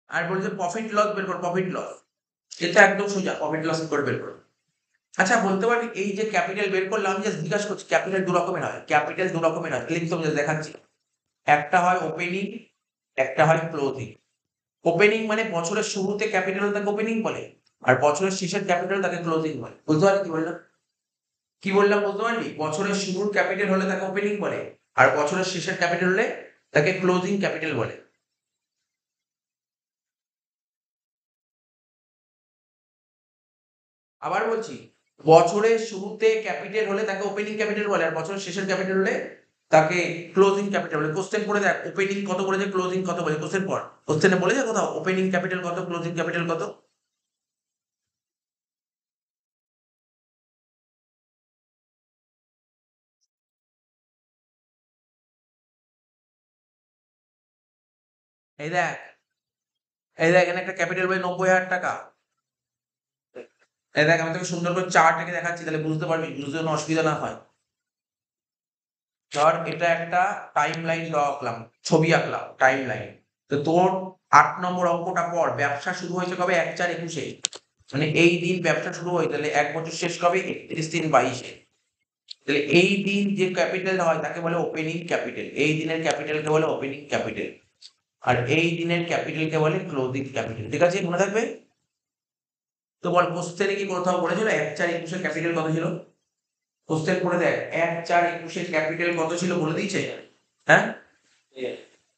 Speaker 1: আর বলছে প্রফিট লস বের কর, প্রফিট লস। এটা একদম সোজা, প্রফিট লস করে বের করো। আচ্ছা বলতে পারবি এই যে ক্যাপিটাল বের করলাম, আমি জাস্ট জিজ্ঞাসা করছি, ক্যাপিটাল দু রকমের হয়। ক্যাপিটাল দু রকমের হয়, লিখতে হবে, দেখাচ্ছি। একটা হয় ওপেনিং, একটা হয় ক্লোজিং। ওপেনিং মানে বছরের শুরুতে ক্যাপিটাল তাকে ওপেনিং বলে, আর বছরের শেষের ক্যাপিটাল তাকে ক্লোজিং বলে। বুঝতে পারলি কি বললাম? কি বললাম বুঝতে পারলি? বছরের শুরুর ক্যাপিটাল হলে তাকে ওপেনিং বলে, আর বছরের শেষের ক্যাপিটাল হলে তাকে ক্লোজিং ক্যাপিটাল বলে। আবার বলছি, বছরের শুরুতে ক্যাপিটাল হলে তাকে ওপেনিং ক্যাপিটাল বলে, আর বছরের শেষের ক্যাপিটাল হলে তাকে ক্লোজিং ক্যাপিটাল বলে। কোশ্চেন পড়ে দেখ ওপেনিং কত বলেছে, ক্লোজিং কত বলেছে। কোশ্চেন পড়, কোশ্চেনে বলেছে কোথাও ওপেনিং ক্যাপিটাল কত, ক্লোজিং ক্যাপিটাল কত? এই দেখ, এই দেখ এখানে একটা ক্যাপিটাল বলে 90,000 টাকা। এই দেখ আমি তোকে সুন্দর করে চার্ট এঁকে দেখাচ্ছি, তাহলে বুঝতে পারবি, বুঝতে কোনো অসুবিধা না হয়। ধর এটা একটা টাইম লাইন ড্র আঁকলাম, ছবি আঁকলাম টাইম লাইন। তো তোর 8 নম্বর অঙ্কটা পর, ব্যবসা শুরু হয়েছে কবে? 1/4/21। মানে এই দিন ব্যবসা শুরু হয়, তাহলে 1 বছর শেষ কবে? 31/3/22। তাহলে এই দিন যে ক্যাপিটাল হয় তাকে বলে ওপেনিং ক্যাপিটাল। এই দিনের ক্যাপিটালকে বলে ওপেনিং ক্যাপিটাল, আর এই দিনের ক্যাপিটালকে বলে ক্লোজিং ক্যাপিটাল। ঠিক আছে? মনে থাকবে তো? বল কোশ্চেনে কি কোথাও বলেছিল 1/4/21 ক্যাপিটাল কত ছিল? কোশ্চেন করে দেখ 1/4/21 ক্যাপিটাল কত ছিল বলে দিয়েছে? হ্যাঁ,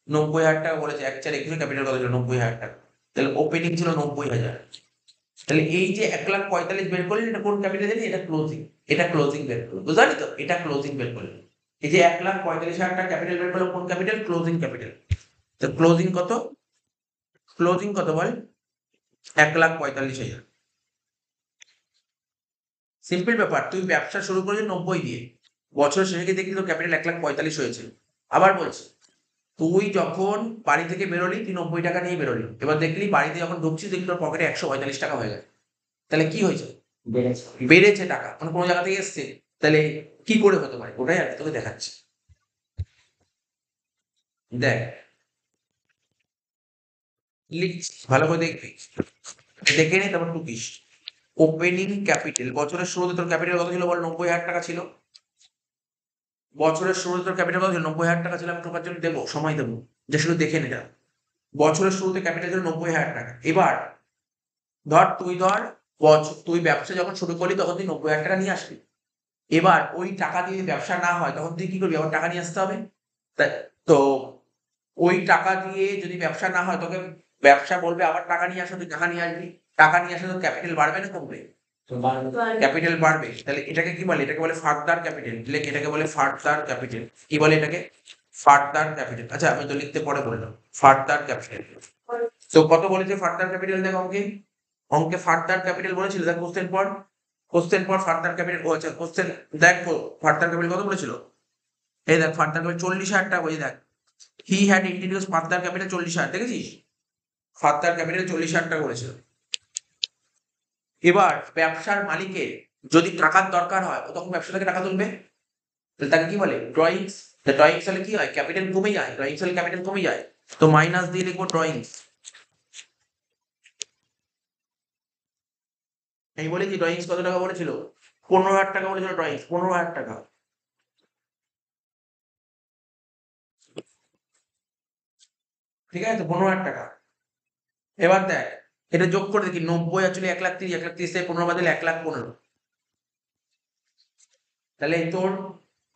Speaker 1: 90,000 টাকা বলেছে। 1/4/21 ক্যাপিটাল কত ছিল? 90,000 টাকা। তাহলে ওপেনিং ছিল 90,000। তাহলে এই যে 1,45,000 বের করলেন, এটা কোন ক্যাপিটাল জানি? এটা ক্লোজিং। এটা ক্লোজিং বের করলো, বুঝলি তো? এটা ক্লোজিং বের করলেন। এই যে 1,45,000 টাকা ক্যাপিটাল বের করলো, কোন ক্যাপিটাল? Closing capital. তো ক্লোজিং কত? ক্লোজিং কত বল? 1,45,000। সিম্পল ব্যাপার, তুই ব্যবসা শুরু করেছিস 90 দিয়ে, বছর শেষে গিয়ে দেখলি তোর ক্যাপিটাল 1,45,000 হয়েছে। আবার বলছি, তুই যখন বাড়ি থেকে বেরোলি, তুই 90 টাকা নিয়ে বেরোলি, এবার দেখলি বাড়িতে যখন ঢুকছিস দেখলি তোর পকেটে 145 টাকা হয়ে গেছে। তাহলে কি হয়েছে? বেড়েছে। বেড়েছে টাকা, মানে কোনো জায়গা থেকে এসছে। তাহলে কি করে হতে পারে, ওটাই আমি তোকে দেখাচ্ছি। দেখ, লিখছি ভালো করে দেখবি, দেখে নে তারপর টুকিস। ওপেনিং ক্যাপিটাল, বছরের শুরুতে তোর ক্যাপিটাল কত ছিল বল? 90,000 টাকা ছিল। বছরের শুরুতে তোর ক্যাপিটাল কত ছিল? 90,000 টাকা ছিল। আমি তোমার জন্য দেবো, সময় দেবো, যে শুধু দেখে নে যা। বছরের শুরুতে ক্যাপিটাল ছিল 90,000 টাকা। এবার তুই ব্যবসা যখন শুরু করলি তখন তুই 90,000 টাকা নিয়ে আসবি। এবার ওই টাকা দিয়ে ব্যবসা না হয় তখন তুই কি করবি? আবার টাকা নিয়ে আসতে হবে। তাই তো, ওই টাকা দিয়ে যদি ব্যবসা না হয়, তোকে ব্যবসা বলবে আবার টাকা নিয়ে আসো, তুই টাকা নিয়ে আসবি। টাকা নিয়ে আসলে তোর ক্যাপিটাল বাড়বে না কমবে? ক্যাপিটাল বাড়বে। তাহলে এটাকে কি বলে? এটাকে বলে ফার্দার ক্যাপিটাল। এটাকে বলে ফার্দার ক্যাপিটাল। কি বলে এটাকে? Further capital. আচ্ছা, আমি তো লিখতে পরে বললাম ফার্দার ক্যাপিটাল। তো কত বলেছে ফার্দার ক্যাপিটাল? দেখ অঙ্কে, অঙ্কে ফার্দার ক্যাপিটাল বলেছিল। দেখ কোশ্চেন পর, কোশ্চেন পর ফার্দার ক্যাপিটাল। ও আচ্ছা, কোশ্চেন দেখ, ফার্দার ক্যাপিটাল কত বলেছিল? এই দেখ, ফার্দার ক্যাপিটাল 40,000 টাকা বলে। দেখ, he had introduce further capital 40,000, দেখেছিস? ফার্দার ক্যাপিটাল 40,000 টাকা করেছিল। এবার ব্যবসার মালিকের যদি টাকার দরকার হয়, ও তখন ব্যবসা থেকে টাকা তুলবে। তাহলে তাকে কি বলে? ড্রয়িংস। ড্রয়িংস হলে কি হয়? ক্যাপিটাল কমে যায়। ড্রয়িংস হলে ক্যাপিটাল কমে যায়, তো মাইনাস দিয়ে লিখবো ড্রয়িংস। আমি বলেছি ড্রয়িংস কত টাকা বলেছিল? 15,000 টাকা বলেছিল ড্রয়িংস, 15,000 টাকা। ঠিক আছে, তো 15,000 টাকা। এবার দেখ, এটা যোগ করে দেখি, 90 আসলে 1,30,000, 1,30,000 থেকে 15 বাদলে 1,15,000। তাহলে তোর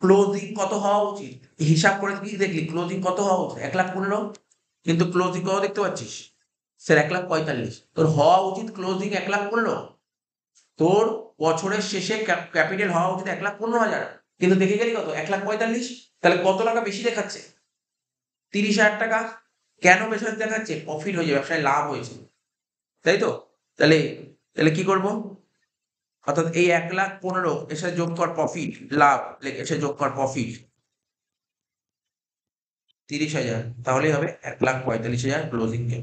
Speaker 1: ক্লোজিং কত হওয়া উচিত? হিসাব করে কি দেখলি ক্লোজিং কত হওয়া উচিত? 1,15,000। কিন্তু ক্লোজিং কত দেখতে পাচ্ছিস? স্যার 1,45,000। তোর হওয়া উচিত ক্লোজিং 1,15,000। তোর বছরের শেষে ক্যাপিটাল হওয়া উচিত 1,15,000, কিন্তু দেখে গেলি কত? 1,45,000। তাহলে কত টাকা বেশি দেখাচ্ছে? 30,000 টাকা। কেন বেশি দেখাচ্ছে? প্রফিট হয়েছে, ব্যবসায় লাভ হয়েছে, তাই তো? তাহলে তাহলে কি করব? অর্থাৎ এই 1,15,000 এর সাথে যোগ কর প্রফিট, লাভ, এর সাথে যোগ কর প্রফিট 30,000, তাহলেই হবে 1,45,000 ক্লোজিং কে।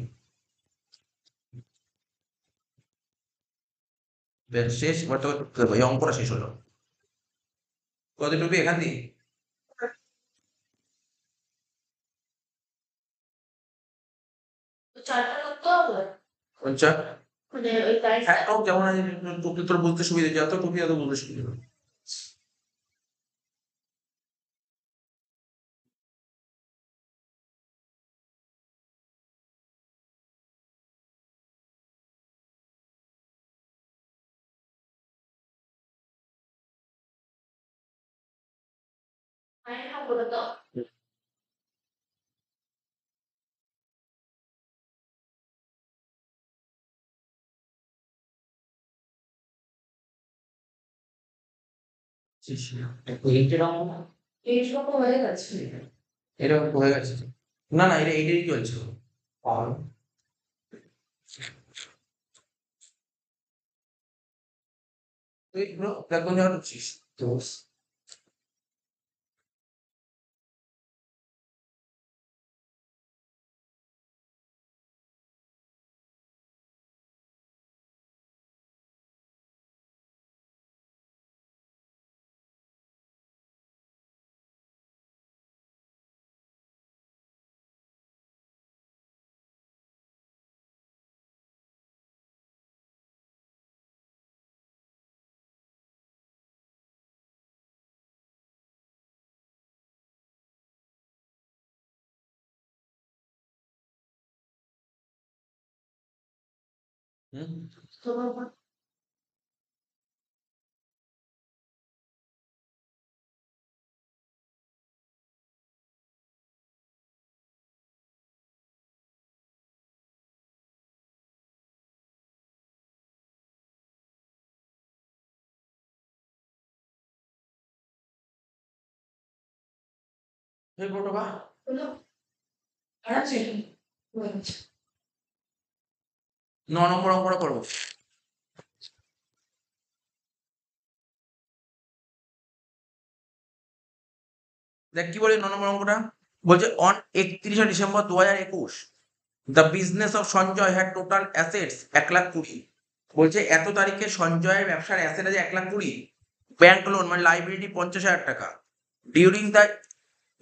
Speaker 1: বেশ, শেষ। এবার তো এই অঙ্কটা শেষ হলো। কতটুকু এখান দিয়ে? চারটা করতে হবে। কোনটা? মানে ওই টাইপ হ্যাঁ, তো যেমন আছে, টুকি তোর বুঝতে সুবিধা, যত টুকি তত বুঝতে সুবিধা হবে। হ্যাঁ, বলে দাও। এইটারও এইরকম হয়ে গেছে। এরকম হয়ে গেছে। না না, এটা এইটাই চলছে। আর তুই ব্রো কোন জায়গায় ঢুকছিস? তো হুম। নম্বর অঙ্কটা করবো। দেখ কি বলে 9 নম্বর অঙ্কটা, বলছে অন 31শে December 2021 the business of Sanjay had total assets 1,20,000। বলছে এত তারিখে সঞ্জয়ের ব্যবসার অ্যাসেট আছে 1,20,000, ব্যাংক লোন মানে লাইবিলিটি 50,000 টাকা, during the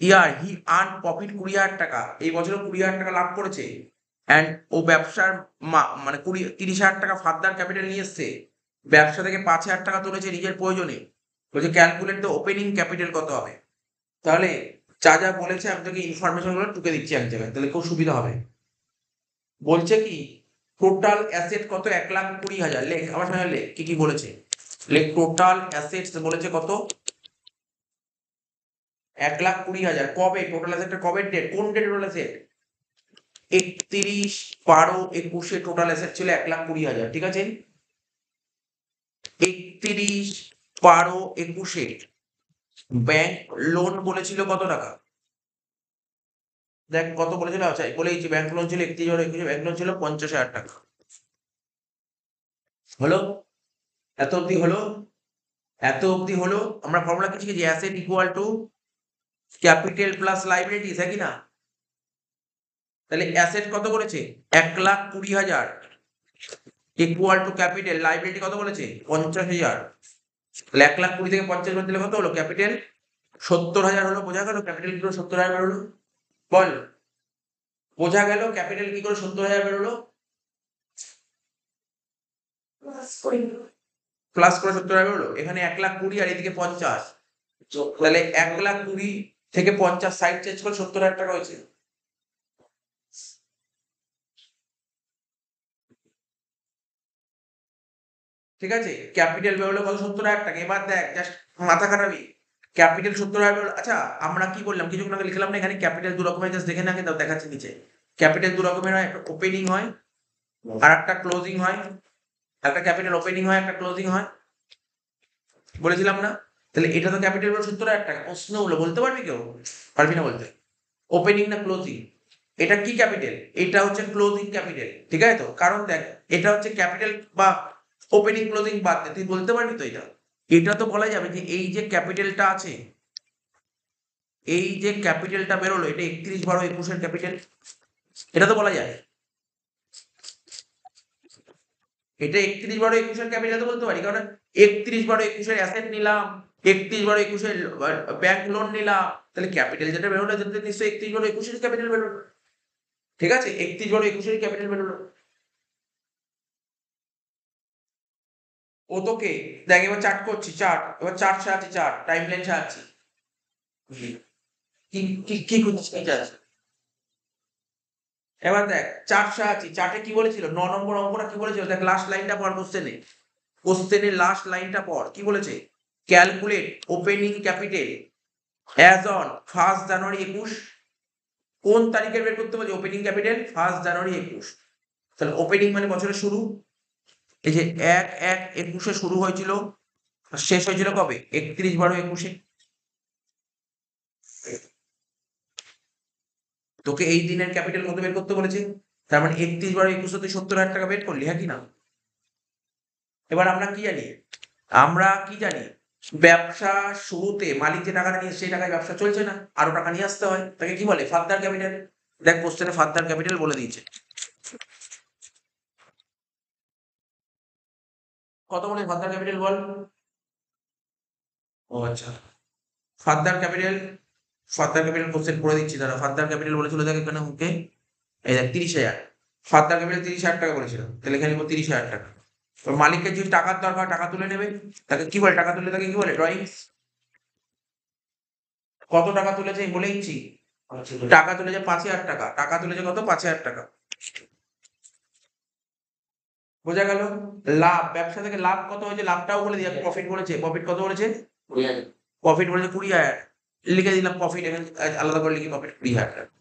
Speaker 1: year he earn profit 20,000 টাকা, এই বছরে 20,000 টাকা লাভ করেছে, অ্যান্ড ও ব্যবসার মানে 30,000 টাকা ফার্দার ক্যাপিটাল নিয়ে এসছে, ব্যবসা থেকে 5,000 টাকা তুলেছে নিজের প্রয়োজনে। বলছে ক্যালকুলেট দ্য ওপেনিং ক্যাপিটাল কত হবে। তাহলে যা যা বলেছে আমি তোকে ইনফরমেশন গুলো টুকে দিচ্ছি এক জায়গায়, তাহলে খুব সুবিধা হবে। বলছে কি টোটাল অ্যাসেট কত, 1,20,000। লেখ আমার সঙ্গে লেখ কি কি বলেছে, লেখ টোটাল অ্যাসেটস বলেছে কত, 1,20,000। কবে টোটাল অ্যাসেট, কবে ডেট, কোন date total asset, 31/12/21 total asset ছিল 1,20,000, ঠিক আছে। 31/12/21 ব্যাংক লোন বলেছিল কত টাকা, দেখ কত বলেছিল, আচ্ছা বলেইছি ব্যাংক লোন ছিল 31/12/21, ব্যাংক লোন ছিল 50,000 টাকা। হলো, এত অবধি হলো, এত অবধি হলো। আমরা ফর্মুলা কি শিখেছি, asset equal to capital plus liabilities, হ্যাঁ কি না। তাহলে অ্যাসেট কত করেছে 1,20,000 ইকুয়াল টু ক্যাপিটাল, লাইবিলিটি কত বলেছে 50,000। তাহলে 1,20,000 থেকে 50 বাদ দিলে কত হলো, ক্যাপিটাল 70,000 হলো। বোঝা গেল ক্যাপিটাল কি করে 70,000 বেরোলো, বল বোঝা গেল ক্যাপিটাল কি করে 70,000 বেরোলো, প্লাস করে 70,000 বেরোলো। এখানে 1,20,000 আর এদিকে 50, তাহলে 1,20,000 থেকে 50 সাইড চেঞ্জ করে 70,000 টাকা হয়েছে। ঠিক আছে, ক্যাপিটাল বেরোলো কত, 70,000 টাকা। এবার দেখ জাস্ট মাথা খাটাবি, ক্যাপিটাল 70,000 বেরোলো। আচ্ছা আমরা কি বললাম কিছুক্ষণ আগে লিখলাম না, এখানে ক্যাপিটাল দু রকমের, জাস্ট দেখে না কিন্তু দেখাচ্ছি নিচে। ক্যাপিটাল দু রকমের হয়, একটা ওপেনিং হয় আর একটা ক্লোজিং হয়। একটা ক্যাপিটাল ওপেনিং হয়, একটা ক্লোজিং হয়, বলেছিলাম না। তাহলে এটা তো ক্যাপিটাল বেরোলো 70,000 টাকা। প্রশ্ন হলো, বলতে পারবি কেউ, পারবি না বলতে, ওপেনিং না ক্লোজিং। এটা কি ক্যাপিটাল, এটা হচ্ছে ক্লোজিং ক্যাপিটাল, ঠিক আছে তো। কারণ দেখ এটা হচ্ছে ক্যাপিটাল বা ওপেনিং ক্লোজিং বাদ দে, তুই বলতে পারবি তো এটা। এটা তো বলা যাবে যে এই যে ক্যাপিটালটা আছে, এই যে ক্যাপিটালটা বেরোলো, এটা 31/12/21 ক্যাপিটাল, এটা তো বলা যায়। এটা 31/12/21 ক্যাপিটাল তো বলতে পারি, কারণ 31/12/21 অ্যাসেট নিলাম, 31/12/21 ব্যাংক লোন নিলাম, তাহলে ক্যাপিটাল যেটা বেরোলো সেটা নিশ্চয়ই 31/12/21 ক্যাপিটাল বেরোলো। ঠিক আছে, 31/12/21 ক্যাপিটাল বেরোলো। ও তোকে দেখ এবার চার্ট করছি, চার্ট এবার চার্ট সাজাচ্ছি, চার্ট টাইম লাইন সাজাচ্ছি। কি কি কি করছিস, কি চাচ্ছিস, এবার দেখ চার্ট সাজাচ্ছি। চার্টে কি বলেছিল, 9 নম্বর অঙ্কটা কি বলেছিল, দেখ লাস্ট লাইনটা পড় কোশ্চেনে, কোশ্চেনের লাস্ট লাইনটা পড় কি বলেছে, calculate opening capital as on 1 জানুয়ারি 2021। কোন তারিখে বের করতে বলছে ওপেনিং ক্যাপিটাল, 1 জানুয়ারি 2021। তাহলে ওপেনিং মানে বছরের শুরু, এই যে 1/1/21 শুরু হয়েছিল, শেষ হয়েছিল কবে, 31/12/21। তোকে এই দিনের ক্যাপিটাল কত বের করতে বলেছে, তার মানে 31/12/21 তুই 70,000 টাকা বের করলি, হ্যাঁ কি না। এবার আমরা কি জানি, আমরা কি জানি, ব্যবসা শুরুতে মালিক যে টাকাটা নিয়ে সেই টাকায় ব্যবসা চলছে না, আরো টাকা নিয়ে আসতে হয়, তাকে কি বলে ফার্দার ক্যাপিটাল। দেখ কোশ্চেনে ফার্দার ক্যাপিটাল বলে দিয়েছে, কত বলে ফার্দার ক্যাপিটাল বল। ও আচ্ছা, further capital, further capital question করে দিচ্ছি দাঁড়া। ফার্দার ক্যাপিটাল বলেছিল দেখ এখানে ওকে, এই দেখ 30,000, ফার্দার ক্যাপিটাল 30,000 টাকা বলেছিল, তাহলে এখানে লিখবো 30,000 টাকা। তো মালিকের যদি টাকার দরকার, টাকা তুলে নেবে, তাকে কি বলে, টাকা তুলে তাকে কি বলে, ড্রয়িংস। কত টাকা তুলেছে বলে দিচ্ছি, টাকা তুলেছে 5,000 টাকা, টাকা তুলেছে কত, 5,000 টাকা। বোঝা গেল। লাভ, ব্যবসা থেকে লাভ কত হয়েছে, লাভটাও বলে দিয়ে, প্রফিট বলেছে, প্রফিট কত বলেছে, প্রফিট বলেছে 20,000, লিখে দিলাম প্রফিট, এখানে আলাদা করে লিখি প্রফিট 20,000 টাকা।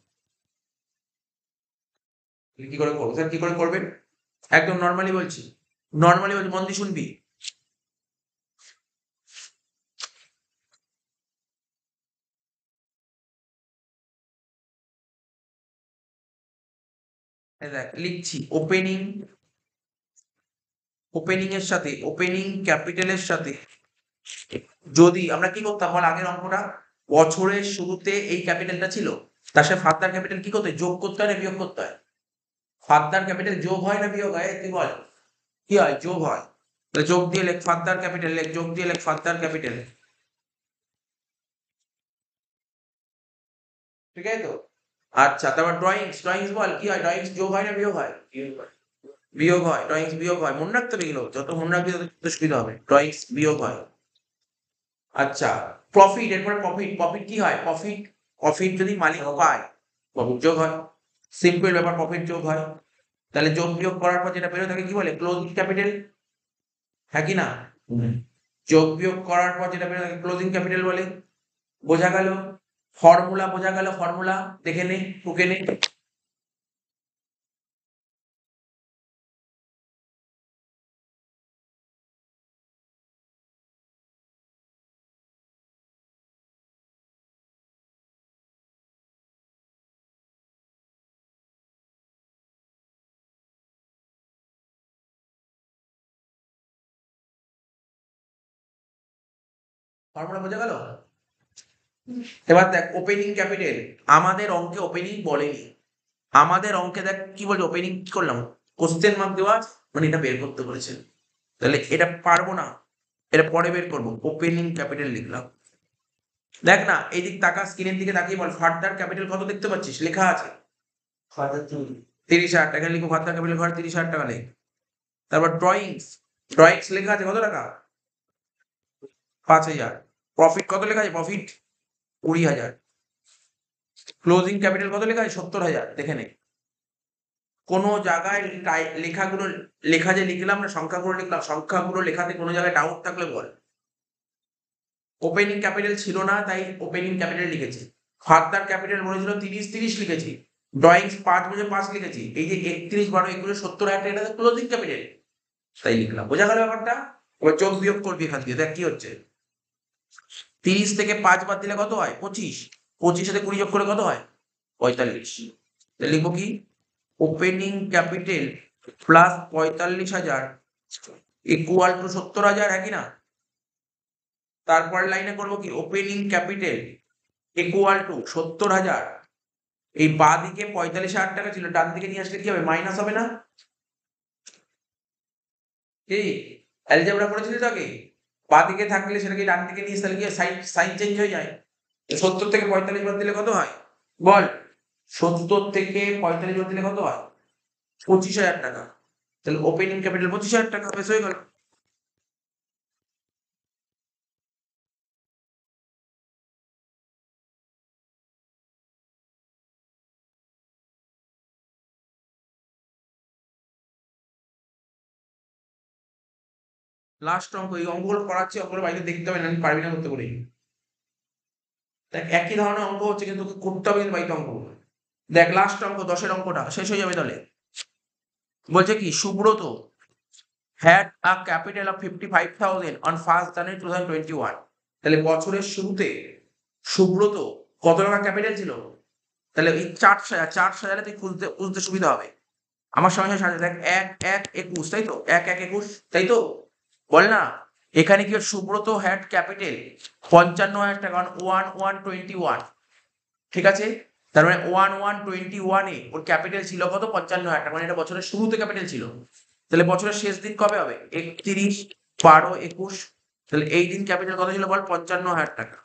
Speaker 1: কি করে করবো স্যার, কি করে করবেন, একদম নর্মালি বলছি, নর্মালি বলছি, মন দিয়ে শুনবি। দেখ লিখছি ওপেনিং এর সাথে ওপেনিং ক্যাপিটালের সাথে যদি আমরা কি করতাম বল আগের অঙ্কটা, বছরের শুরুতে এই ক্যাপিটালটা ছিল, তার সাথে ফার্দার ক্যাপিটাল কি করতে হয়, যোগ করতে হয় না বিয়োগ করতে হয়? ফার্দার ক্যাপিটাল যোগ হয় না বিয়োগ হয়, তুই বল কি হয়, যোগ হয়। তাহলে যোগ দিয়ে লেখ ফার্দার ক্যাপিটাল, লেখ যোগ দিয়ে লেখ ফার্দার ক্যাপিটাল, ঠিক আছে তো? আচ্ছা তারপর ড্রয়িংস বল কি হয়, ড্রয়িংস যোগ হয় না বিয়োগ হয়? বিয়োগ হয়, ড্রয়িংস বিয়োগ হয়, মনে রাখতে হবে এগুলো, যত মনে রাখবি তত সুবিধা হবে, ড্রয়িংস বিয়োগ হয়। আচ্ছা প্রফিট, এরপরে প্রফিট কি হয়, প্রফিট যদি মালিক পায় প্রফিট যোগ হয়, সিম্পল ব্যাপার, প্রফিট যোগ হয়। তাহলে যোগ বিয়োগ করার পর যেটা বেরোয় তাকে কি বলে, ক্লোজিং ক্যাপিটাল, হ্যাঁ কি না? যোগ বিয়োগ করার পর যেটা বেরোয় তাকে ক্লোজিং ক্যাপিটাল বলে। বোঝা গেল? ফর্মুলা বোঝা গেল, ফর্মুলা দেখে নে, টুকে নে। ফর্মুলা বোঝা গেল? এবার দেখ ওপেনিং ক্যাপিটাল, আমাদের অঙ্কে ওপেনিং বলেনি, আমাদের অঙ্কে দেখ কি বলছে, ওপেনিং কি করলাম, কোশ্চেন মার্ক দেওয়া আছে, মানে এটা বের করতে বলেছে। তাহলে এটা পারবো না, এটা পরে বের করবো, ওপেনিং ক্যাপিটাল লিখলাম। দেখ না এই দিক তাকা, স্ক্রিনের দিকে তাকিয়ে বল ফার্দার ক্যাপিটাল কত দেখতে পাচ্ছিস, লেখা আছে 30,000 টাকা, লিখো ফার্দার ক্যাপিটাল ঘর 30,000 টাকা লেখ। তারপর ড্রয়িংস লেখা আছে কত টাকা, 5,000। প্রফিট কত লেখা আছে, প্রফিট 20,000। ক্লোজিং ক্যাপিটাল কত লেখা আছে, 70,000, দেখে নে। কোন জায়গায় লেখাগুলো, লেখা যে লিখলাম না, সংখ্যাগুলো লিখলাম, সংখ্যাগুলো লেখাতে কোনো জায়গায় ডাউট থাকলে বল। ওপেনিং ক্যাপিটাল ছিল না তাই ওপেনিং ক্যাপিটাল লিখেছি, ফার্দার ক্যাপিটাল বলেছিল 30 লিখেছি, ড্রয়িংস 5 বুঝে 5 লিখেছি, এই যে 31 12 21 70,000 এটা ক্লোজিং ক্যাপিটাল, তাই লিখলাম। বোঝা গেল ব্যাপারটা? এবার যোগ বিয়োগ করবি এখান থেকে, দেখ কি হচ্ছে। 30 থেকে 5 বাদ দিলে কত হয়, 25, 25 সাথে 20 যোগ করে কত হয়, 45। তাহলে লিখবো কি, opening capital plus 45,000 equal to 70,000, হ্যাঁ কি না? তারপর লাইনে করবো কি, ওপেনিং ক্যাপিটাল ইকুয়াল টু 70,000, এই বা দিকে 45,000 টাকা ছিল, ডান দিকে নিয়ে আসলে কি হবে, মাইনাস হবে না? কি অ্যালজেব্রা করেছিলি তো আগে, বা দিকে থাকলে সেটাকে ডান দিকে নিয়ে আসলে কি সাইন চেঞ্জ হয়ে যায়। 70 থেকে 45 বাদ দিলে কত হয় বল, 70 থেকে 45 বাদ দিলে কত হয়, 25,000 টাকা। তাহলে ওপেনিং ক্যাপিটাল 25,000 টাকা, বেশ হয়ে গেল। লাস্ট অঙ্ক, এই অঙ্কগুলো করাচ্ছি, অঙ্কগুলো বাড়িতে দেখতে হবে না, আমি পারবি না করতে পারি। দেখ একই ধরনের অঙ্ক হচ্ছে কিন্তু তোকে করতে হবে কিন্তু বাড়িতে অঙ্কগুলো। দেখ লাস্ট অঙ্ক 10-এর অঙ্কটা শেষ হয়ে যাবে তাহলে। বলছে কি, Subrata had a capital of 55,000 on 1st January 2021। তাহলে বছরের শুরুতে সুব্রত কত টাকা ক্যাপিটাল ছিল, তাহলে এই 4 সাজালে তুই খুঁজতে সুবিধা হবে। আমার সঙ্গে সঙ্গে সাজা, দেখ 1-1-21, তাই তো, 1-1-21, তাই তো, বল না। এখানে কি সুব্রত হ্যাড ক্যাপিটাল 55,000 টাকা, 1-1-21, ঠিক আছে? তার মানে 1-1-21-এ ওর ক্যাপিটাল ছিল কত, 55,000 টাকা, মানে এটা বছরের শুরুতে ক্যাপিটাল ছিল। তাহলে বছরের শেষ দিন কবে হবে, 31-12-21, তাহলে এই দিন ক্যাপিটাল কত ছিল বল, 55,000 টাকা।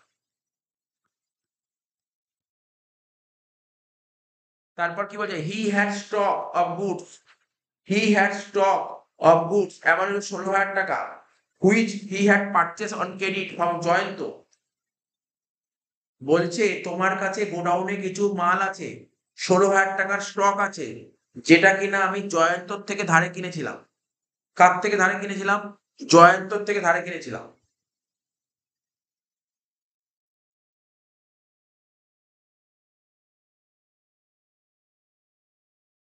Speaker 1: তারপর কি বলছে, he had stock of goods, amount 16,000 টাকা, which he had purchase on credit from Jayanta. বলছে তোমার কাছে গোডাউনে কিছু মাল আছে, 16,000 টাকার স্টক আছে, যেটা কিনা আমি জয়ন্তর থেকে ধারে কিনেছিলাম। কার থেকে ধারে কিনেছিলাম, জয়ন্তর থেকে ধারে কিনেছিলাম।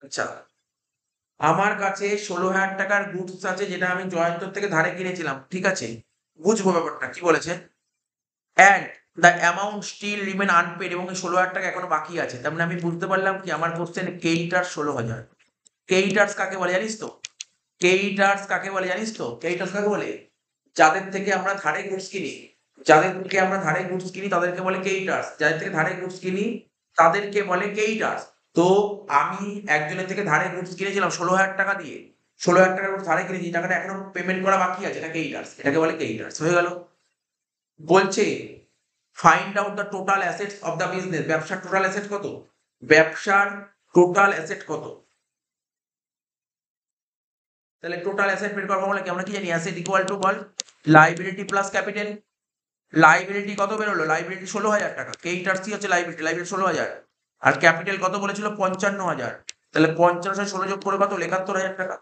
Speaker 1: আচ্ছা, আমার কাছে 16,000 টাকার গুডস আছে যেটা আমি জয়ন্তর থেকে ধারে কিনেছিলাম, ঠিক আছে, বুঝবো ব্যাপারটা কি বলেছে। And the amount still remain unpaid, এবং এই 16,000 টাকা এখনো বাকি আছে। তার মানে আমি বুঝতে পারলাম কি, আমার কোশ্চেন কেইটার 16,000, ক্রেডিটার্স কাকে বলে জানিস তো? ক্রেডিটার্স কাকে বলে জানিস তো? ক্রেডিটার্স কাকে বলে? যাদের থেকে আমরা ধারে গুডস কিনি, যাদের থেকে আমরা ধারে গুডস কিনি তাদেরকে বলে ক্রেডিটার্স, যাদের থেকে ধারে গুডস কিনি তাদেরকে বলে ক্রেডিটার্স। তো আমি একজনের থেকে ধারে গুডস কিনেছিলাম 16,000 টাকা দিয়ে, 16,000 টাকা গুডস ধারে কিনেছি, টাকাটা এখনো পেমেন্ট করা বাকি আছে, এটা ক্রেডিটার্স, এটাকে বলে ক্রেডিটার্স। হয়ে গেল। বলছে find out the total assets of the business. ব্যবসার টোটাল অ্যাসেট কত? ব্যবসার টোটাল অ্যাসেট কত? তাহলে টোটাল অ্যাসেট বের করার ফর্মুলা কি? আমরা কি জানি? অ্যাসেট ইকুয়াল টু বল লাইবিলিটি প্লাস ক্যাপিটাল। লাইবিলিটি কত বেরোলো? লাইবিলিটি 16,000 টাকা। ক্রেডিটার্স কি হচ্ছে? Liability, liability 16,000। আর ক্যাপিটাল কত বলেছিল? 55,000। তাহলে 55 16 যোগ করে কত? 71,000 টাকা।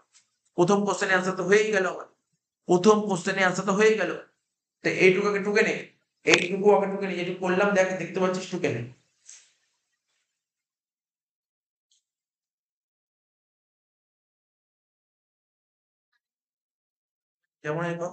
Speaker 1: প্রথম কোশ্চেনের অ্যান্সার তো হয়েই গেল আমার। প্রথম কোশ্চেনের অ্যান্সার তো হয়ে গেল। তো এইটুকু আগে টুকে নে, এইটুকু আগে টুকে নে, যেটুকু করলাম দেখ, দেখতে পাচ্ছিস, টুকে নে। যেমন এরকম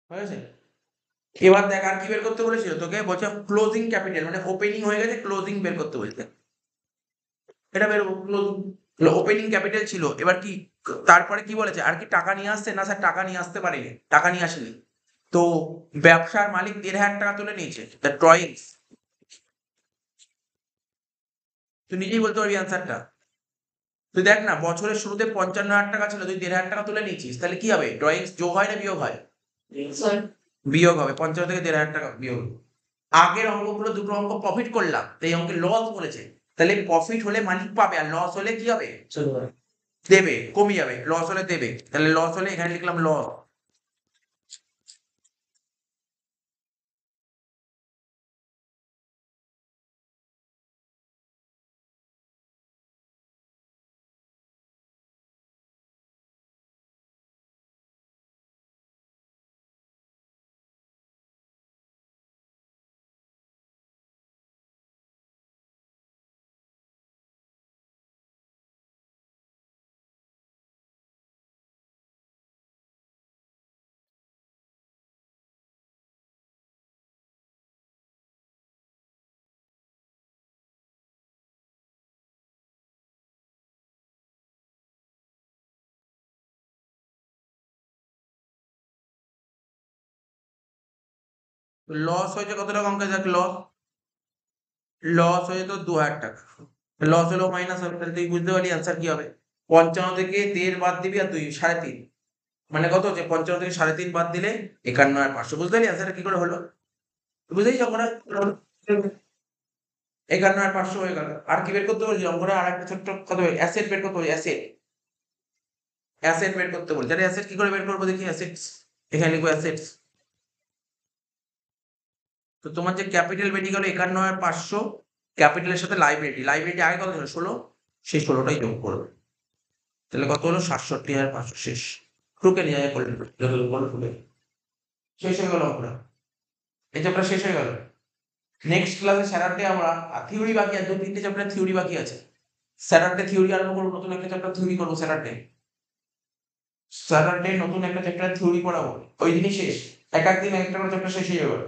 Speaker 1: হয়েছে। এবার দেখ আর কি বের করতে বলেছিল তোকে? বলছে ক্লোজিং ক্যাপিটাল, মানে ওপেনিং হয়ে গেছে, ক্লোজিং বের করতে বলছে। এটা বের ক্লোজিং, ওপেনিং ক্যাপিটাল ছিল। এবার কি তারপরে কি বলেছে? আর কি টাকা নিয়ে আসছে? না স্যার, টাকা নিয়ে আসতে পারেনি, টাকা নিয়ে আসেনি। তো ব্যবসার মালিক 1,500 টাকা তুলে নিয়েছে, দ্য ড্রয়িংস। তুই নিজেই বলতে পারবি অ্যান্সারটা। তুই দেখ না, বছরের শুরুতে 55,000 টাকা ছিল, তুই 1,500 টাকা তুলে নিয়েছিস, তাহলে কি হবে? ড্রয়িংস যোগ হয় না বিয়োগ হয়? বিয়োগ হবে। 55 থেকে 1,500 টাকা বিয়োগ। আগের অঙ্কগুলো দুটো অঙ্ক প্রফিট করলাম, তো এই অঙ্কে লস বলেছে। তাহলে প্রফিট হলে মালিক পাবে, আর লস হলে কি হবে? দেবে, কমে যাবে। লস হলে দেবে, তাহলে লস হলে এখানে লিখলাম লস। লস হয়েছে কত টাকা অঙ্কে? দেখ, লস, লস হয়েছে তো 2,000 টাকা। লস হলো মাইনাস হবে, তাহলে তুই বুঝতে পারলি অ্যান্সার কি হবে? 55 থেকে 1.5 বাদ দিবি, আর 2 3.5, মানে কত হচ্ছে? 55 থেকে 3.5 বাদ দিলে 51,500। বুঝতে পারলি অ্যান্সারটা কি করে হলো? বুঝেই যখন 51,500 হয়ে গেল। আর কি বের করতে বলছি অঙ্কটা? আর একটা ছোট্ট কত, অ্যাসেট বের করতে বলছি, অ্যাসেট। অ্যাসেট বের করতে বলছি। তাহলে অ্যাসেট কি করে বের করবো দেখি? অ্যাসেটস, এখানে লিখবো অ্যাসেটস। তো তোমার যে ক্যাপিটাল বেরিয়ে গেল 51,500, ক্যাপিটালের সাথে লাইবিলিটি, লাইবিলিটি আগে কত ছিল? 16, সেই 16টাই যোগ করবে। তাহলে কত হলো? 67,500। শেষ। টুকে নিয়ে যায় করলে, যতটুকু বলো টুকে। শেষ হয়ে গেল আমরা, এই চ্যাপ্টার শেষ হয়ে গেল। নেক্সট ক্লাসে স্যাটারডে আমরা থিওরি বাকি আছে, 2-3টে চ্যাপ্টার থিওরি বাকি আছে। স্যাটারডে থিওরি আরম্ভ করবো, নতুন একটা চ্যাপ্টার থিওরি করবো স্যাটারডে। স্যাটারডে নতুন একটা চ্যাপ্টার থিওরি পড়াবো, ওই দিনই শেষ। এক এক দিন একটা করে চ্যাপ্টার শেষ হয়ে যাবে।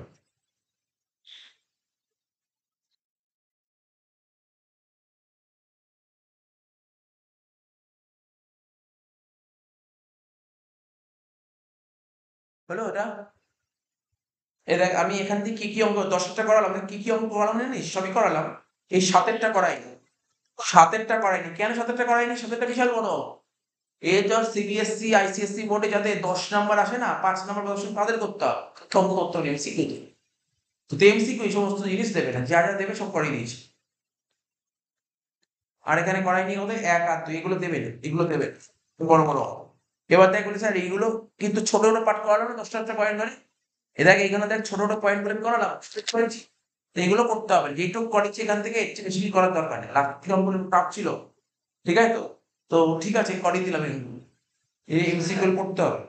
Speaker 1: হলো ওটা? এ দেখ, আমি এখান থেকে কি কি অঙ্ক 10টা করালাম, কি কি অঙ্ক করালাম জানিস? সবই করালাম। এই 7-এরটা করাইনি। 7-এরটা করাইনি কেন? 7-এরটা করাইনি, 7-এরটা বিশাল বড়। এ তোর সিবিএসসি আইসিএসসি বোর্ডে যাতে 10 নাম্বার আসে না, 5 নাম্বার প্রদর্শন তাদের করতে হবে, অঙ্ক করতে হবে এমসিকিউ। তো এমসিকিউ এই সমস্ত জিনিস দেবে না, যা যা দেবে সব করিয়ে দিয়েছে। আর এখানে করাইনি কত 1 আর 2 এগুলো দেবেন, এগুলো দেবেন বড় বড়। এবার দেখ বলি স্যার এইগুলো কিন্তু ছোট ছোট পার্ট করালো না 10টা পয়েন্ট ধরে। এ দেখ এখানে দেখ ছোট ছোট পয়েন্ট করে করালাম, স্ট্রেট করেছি। তো এগুলো করতে হবে, যেটুকু করেছি এখান থেকে এর চেয়ে বেশি কিছু করার দরকার নেই। লাস্ট অঙ্কগুলো টাফ ছিল, ঠিক আছে তো? তো ঠিক আছে করিয়ে দিলাম এগুলো। এই এমসিকিউ পড়তে হবে।